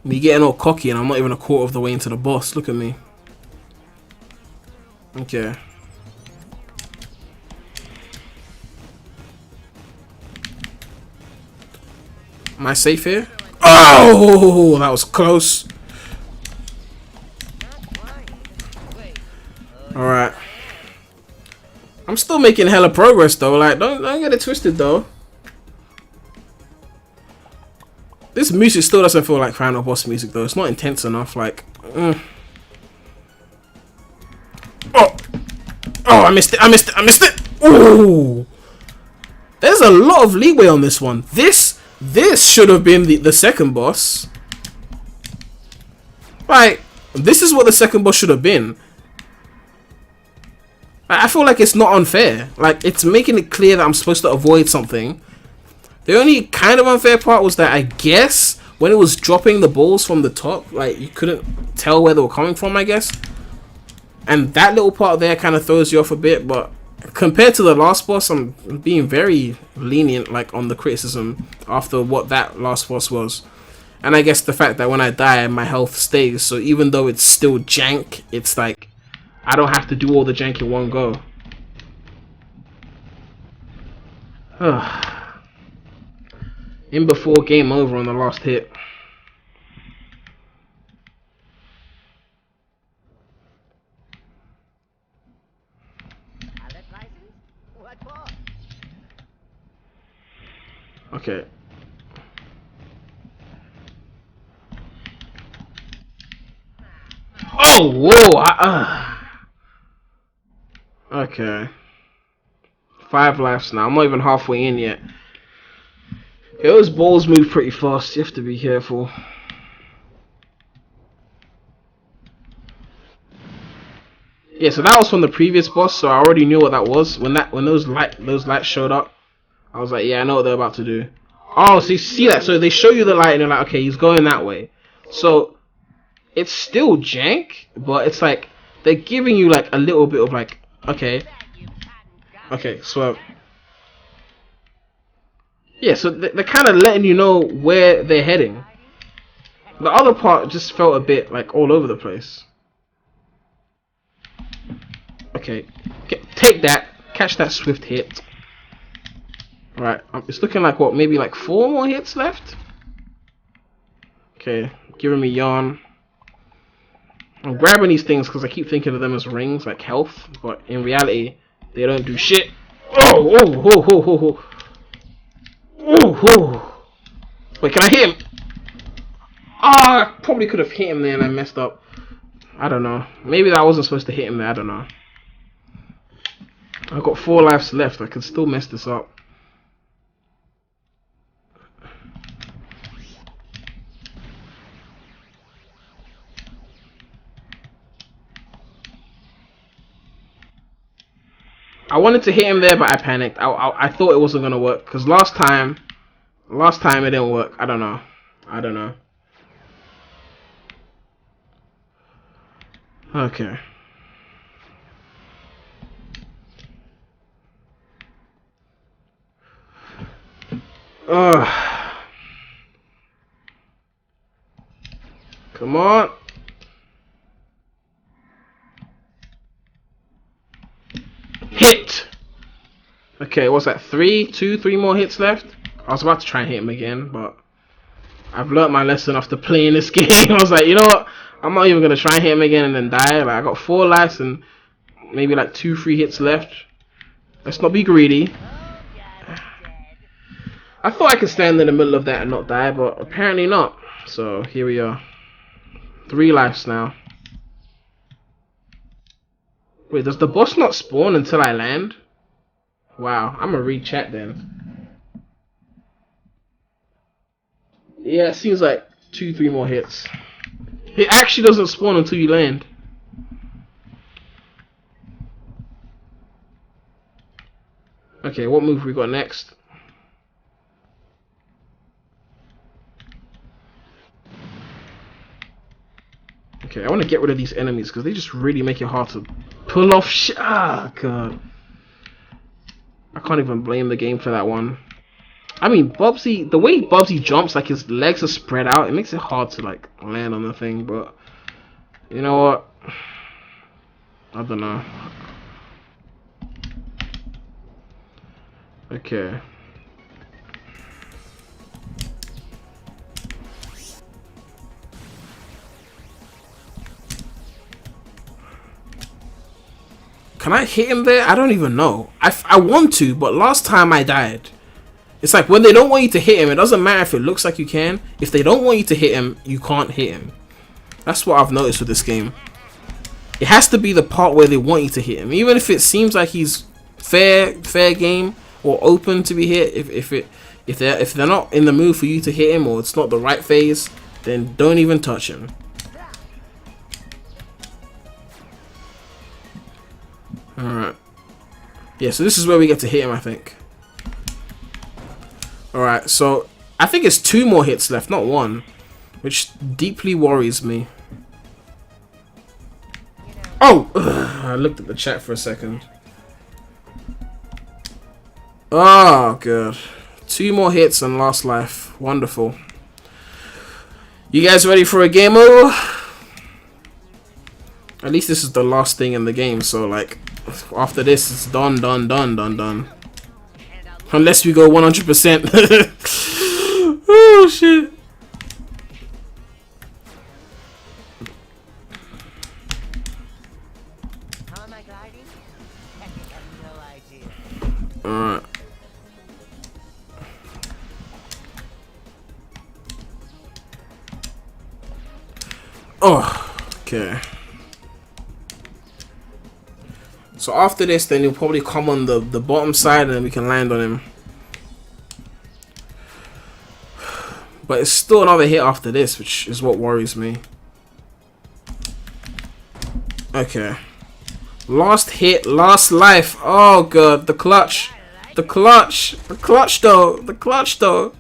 Me getting all cocky and I'm not even a quarter of the way into the boss. Look at me. Okay. Am I safe here? Oh, that was close. Alright. I'm still making hella progress though. Like, don't get it twisted though. This music still doesn't feel like final boss music though. It's not intense enough. Like, oh, I missed it. Ooh. There's a lot of leeway on this one. This should have been the second boss. Like, this is what the second boss should have been. I feel like it's not unfair. Like, it's making it clear that I'm supposed to avoid something. The only kind of unfair part was that I guess when it was dropping the balls from the top, like, you couldn't tell where they were coming from, I guess. And that little part there kind of throws you off a bit, but compared to the last boss, I'm being very lenient, like, on the criticism after what that last boss was. And I guess the fact that when I die, my health stays. So even though it's still jank, it's like, I don't have to do all the jank in one go. In before game over on the last hit. Okay. Oh, whoa! Okay. 5 lives now. I'm not even halfway in yet. Yeah, those balls move pretty fast. You have to be careful. Yeah, so that was from the previous boss, so I already knew what that was. When those lights showed up, I was like, yeah, I know what they're about to do. Oh, so you see that? So they show you the light, and you're like, okay, he's going that way. So it's still jank, but it's like they're giving you like a little bit of like, okay, so yeah, so they're kind of letting you know where they're heading. The other part just felt a bit like all over the place. Okay, take that. Catch that swift hit. Right, it's looking like what, maybe like 4 more hits left? Okay, giving me yarn. I'm grabbing these things because I keep thinking of them as rings, like health, but in reality, they don't do shit. Oh, oh, oh, oh, oh, oh, oh, oh. Wait, can I hit him? Ah, I probably could have hit him there and I messed up. I don't know. Maybe that wasn't supposed to hit him there, I don't know. I've got 4 lives left, I can still mess this up. I wanted to hit him there, but I panicked. I thought it wasn't gonna work because last time it didn't work. I don't know. Okay. Ugh. Come on. Hit! Okay, what's that? 3 more hits left? I was about to try and hit him again, but I've learnt my lesson after playing this game. I was like, you know what? I'm not even going to try and hit him again and then die. Like, I got 4 lives and maybe like 2-3 hits left. Let's not be greedy. I thought I could stand in the middle of that and not die, but apparently not. So, here we are. 3 lives now. Wait, does the boss not spawn until I land? Wow, I'm gonna re-chat then. Yeah, it seems like 2-3 more hits. It actually doesn't spawn until you land. Okay, what move we got next? Okay, I want to get rid of these enemies because they just really make it hard to pull off shit. Ah, God. I can't even blame the game for that one. I mean, Bubsy, the way Bubsy jumps, like his legs are spread out, it makes it hard to like land on the thing, but you know what? I don't know. Okay. Can I hit him there? I don't even know. I want to, but last time I died. It's like when they don't want you to hit him, it doesn't matter if it looks like you can. If they don't want you to hit him, you can't hit him. That's what I've noticed with this game. It has to be the part where they want you to hit him. Even if it seems like he's fair game or open to be hit, if they're not in the mood for you to hit him or it's not the right phase, then don't even touch him. Alright. Yeah, so this is where we get to hit him, I think. Alright, so I think it's 2 more hits left, not 1. Which deeply worries me. Oh! Ugh, I looked at the chat for a second. Oh, good. 2 more hits and last life. Wonderful. You guys ready for a game over? At least this is the last thing in the game, so like after this it's done. Unless we go 100%. Oh shit. How am I gliding? I have no idea. Alright. Oh, okay. So after this, then he'll probably come on the bottom side and then we can land on him. But it's still another hit after this, which is what worries me. Okay. Last hit, last life. Oh god, the clutch. The clutch. The clutch though. The clutch though.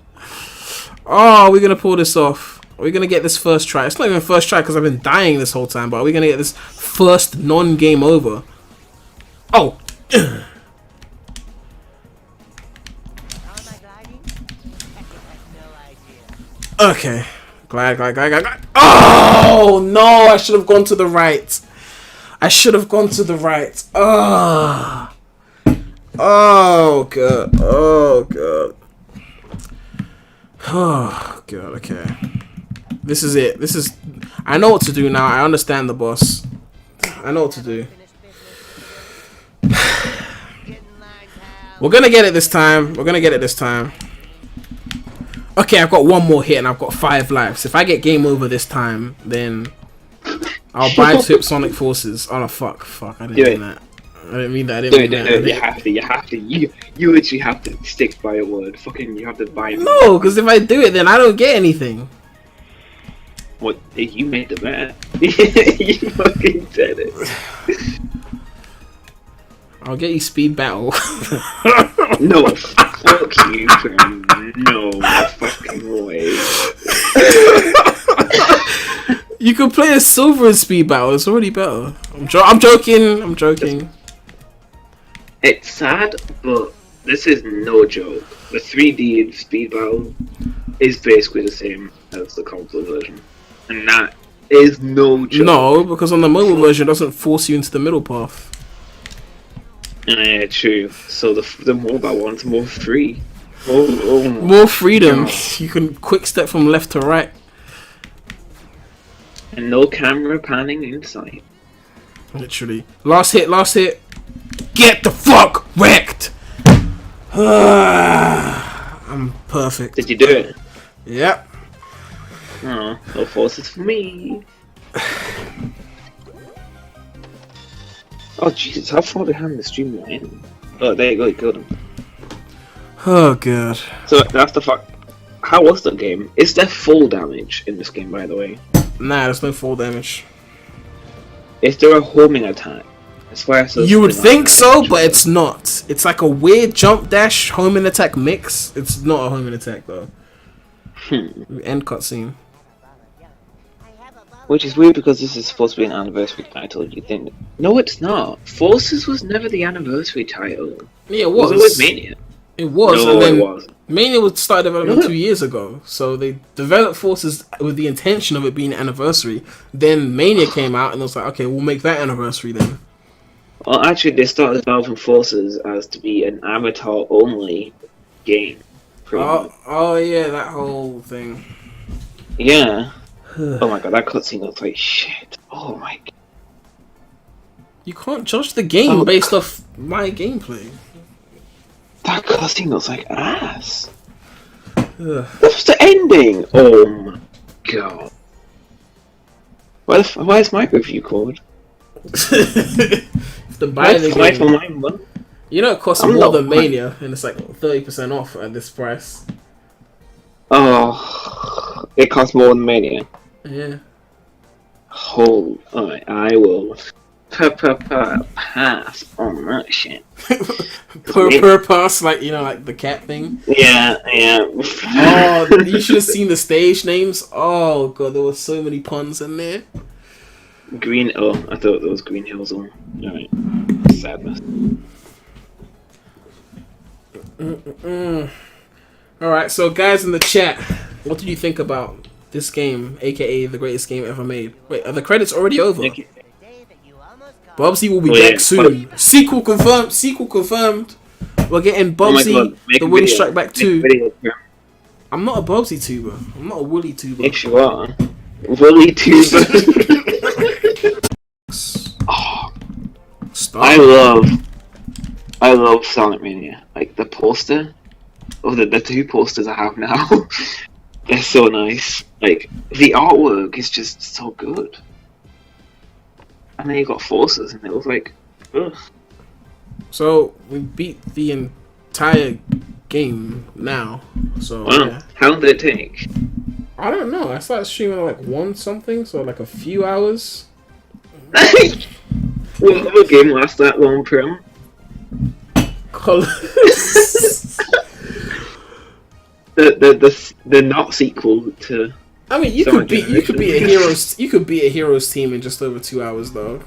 Oh, we're gonna pull this off. Are we gonna get this first try? It's not even first try because I've been dying this whole time, but are we gonna get this first non-game over? Oh! How am I gliding? I have no idea. Okay. Glide. Oh no! I should have gone to the right. Oh. Oh god. Oh god. Okay. This is it. I know what to do now. I understand the boss. I know what to do. We're gonna get it this time. Okay, I've got one more hit and I've got 5 lives. If I get game over this time, then I'll buy Sonic Forces. Oh no, fuck. I didn't mean that. I didn't mean that. You have to. You literally have to stick by a word. Fucking, you have to buy. No, because if I do it, then I don't get anything. What? You made the bet. You fucking said it. I'll get you speed battle. No, fuck you, Prem. No fucking way. You can play a silver in speed battle. It's already better. I'm joking. It's sad, but this is no joke. The 3D in speed battle is basically the same as the console version, and that is no joke. No, because on the mobile version, it doesn't force you into the middle path. Yeah, true. So the mobile one's more free. More freedom. You can quick step from left to right. And no camera panning inside. Literally. Last hit. Get the fuck wrecked! I'm perfect. Did you do it? Yep. Oh, no forces for me. Oh Jesus, how far behind the stream am I in? Oh, there you go, you killed him. Oh god. So that's the fuck. How was the game? Is there full damage in this game, by the way? Nah, there's no full damage. Is there a homing attack? You would think so, but it's not. It's like a weird jump dash homing attack mix. It's not a homing attack though. End cutscene. Which is weird because this is supposed to be an anniversary title. You think? No, it's not. Forces was never the anniversary title. Yeah, it was. It was Mania. It was. No, and then it wasn't. Mania would start development 2 years ago. So they developed Forces with the intention of it being anniversary. Then Mania came out and it was like, okay, we'll make that anniversary then. Well, actually, they started developing Forces as to be an avatar-only game. Oh yeah, that whole thing. Yeah. Oh my god, that cutscene looks like shit. Oh my god. You can't judge the game based off my gameplay. That cutscene looks like ass. What's the ending? Oh my god. Why is my review code? To buy the game. For my money? You know it costs more than Mania, and it's like 30% off at this price. Oh, it costs more than Mania. Yeah. Oh, alright, I will pass on that shit. per pass, like, you know, like the cat thing. Yeah. Oh, you should have seen the stage names. Oh god, there were so many puns in there. Green. Oh, I thought there was Green Hills on. Alright. Sadness. Alright, so guys in the chat, what did you think about this game, aka the greatest game ever made? Wait, are the credits already over? Bubsy will be back soon. Sequel confirmed. We're getting Bubsy, the Woolies Strike Back 2. I'm not a Bubsy tuber. I'm not a Woolly tuber. Yes, you are. Woolly tuber. Oh, Stop. I love Sonic Mania. Like the poster, the 2 posters I have now, they're so nice. Like the artwork is just so good. And then you got Forces, and it was like, ugh. So we beat the entire game now. So wow. yeah. How long did it take? I don't know. I started streaming like 1 something, so like a few hours. What other game lasts that long, Prem? the not sequel to. I mean, you could be a heroes team in just over 2 hours though.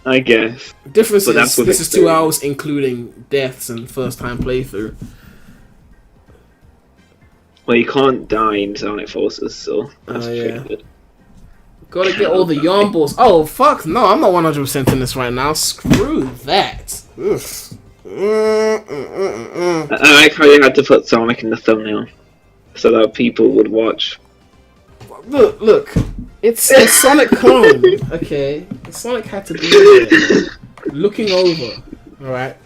I guess. Difference is this is 2 hours including deaths and first time playthrough. Well, you can't die in Sonic Forces, so that's yeah. pretty good. Gotta get all the yarn balls. Oh, fuck. No, I'm not 100% in this right now. Screw that. Ugh. I like how you had to put Sonic in the thumbnail so that people would watch. Look. It's a Sonic clone, okay? Sonic had to be there. Looking over. Alright?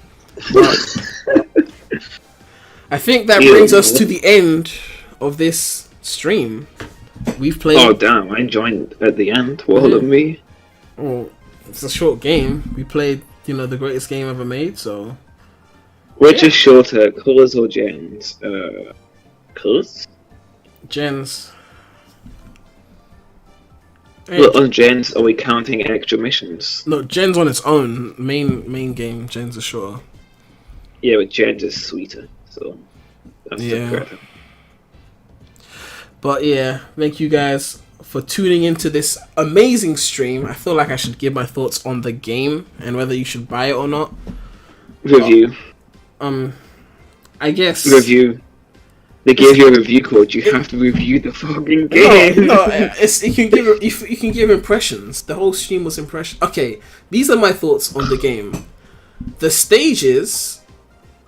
I think that brings us to the end of this stream. We've played... Oh, damn, I joined at the end. Well done me. Well, it's a short game. We played, the greatest game ever made, so... Which is shorter, Colours or Gens? Colours? Gens. Well, on Gens, are we counting extra missions? No, Gens on its own. Main game, Gens is shorter. Yeah, but Gens is sweeter, so... That's the correct. But yeah, thank you guys for tuning into this amazing stream. I feel like I should give my thoughts on the game and whether you should buy it or not. Review. I guess... Review. They gave you a review code. You have to review the fucking game. No, you can give impressions. The whole stream was impression. Okay, these are my thoughts on the game. The stages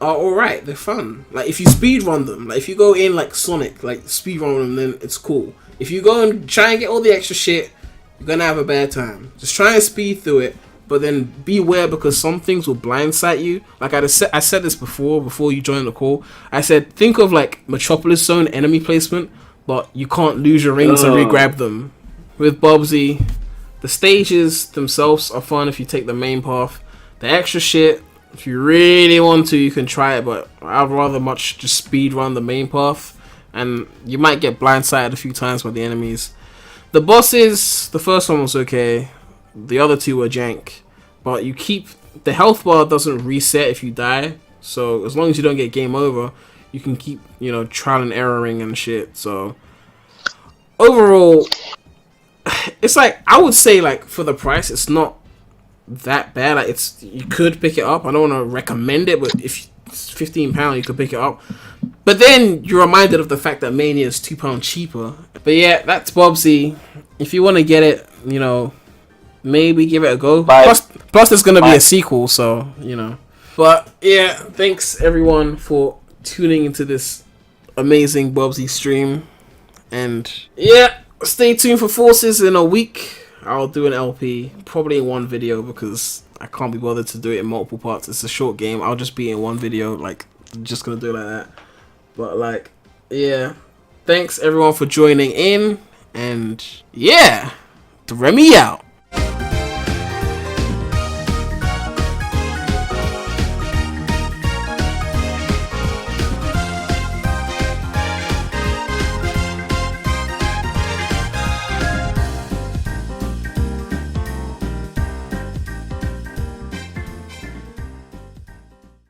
are alright. They're fun. Like if you speedrun them, like if you go in like Sonic, like speedrun them, then it's cool. If you go and try and get all the extra shit, you're gonna have a bad time. Just try and speed through it, but then beware because some things will blindside you. Like I said this before you joined the call. I said think of like Metropolis Zone enemy placement, but you can't lose your rings and re-grab them. With Bubsy, the stages themselves are fun if you take the main path. The extra shit, if you really want to, you can try it, but I'd rather much just speed run the main path, and you might get blindsided a few times by the enemies. The bosses, the first one was okay, the other two were jank, but you keep the health bar doesn't reset if you die, so as long as you don't get game over, you can keep trial and erroring and shit. So overall, it's like I would say like for the price, it's not that bad. Like you could pick it up. I don't want to recommend it, but if it's £15, you could pick it up. But then you're reminded of the fact that Mania is £2 cheaper. But yeah, that's Bubsy. If you want to get it, maybe give it a go. Plus there's gonna be a sequel, so But yeah, thanks everyone for tuning into this amazing Bubsy stream. And yeah, stay tuned for Forces in a week. I'll do an LP, probably in one video because I can't be bothered to do it in multiple parts. It's a short game. I'll just be in one video, like, just gonna do it like that. But, like, yeah. Thanks, everyone, for joining in. And, yeah. Premy out.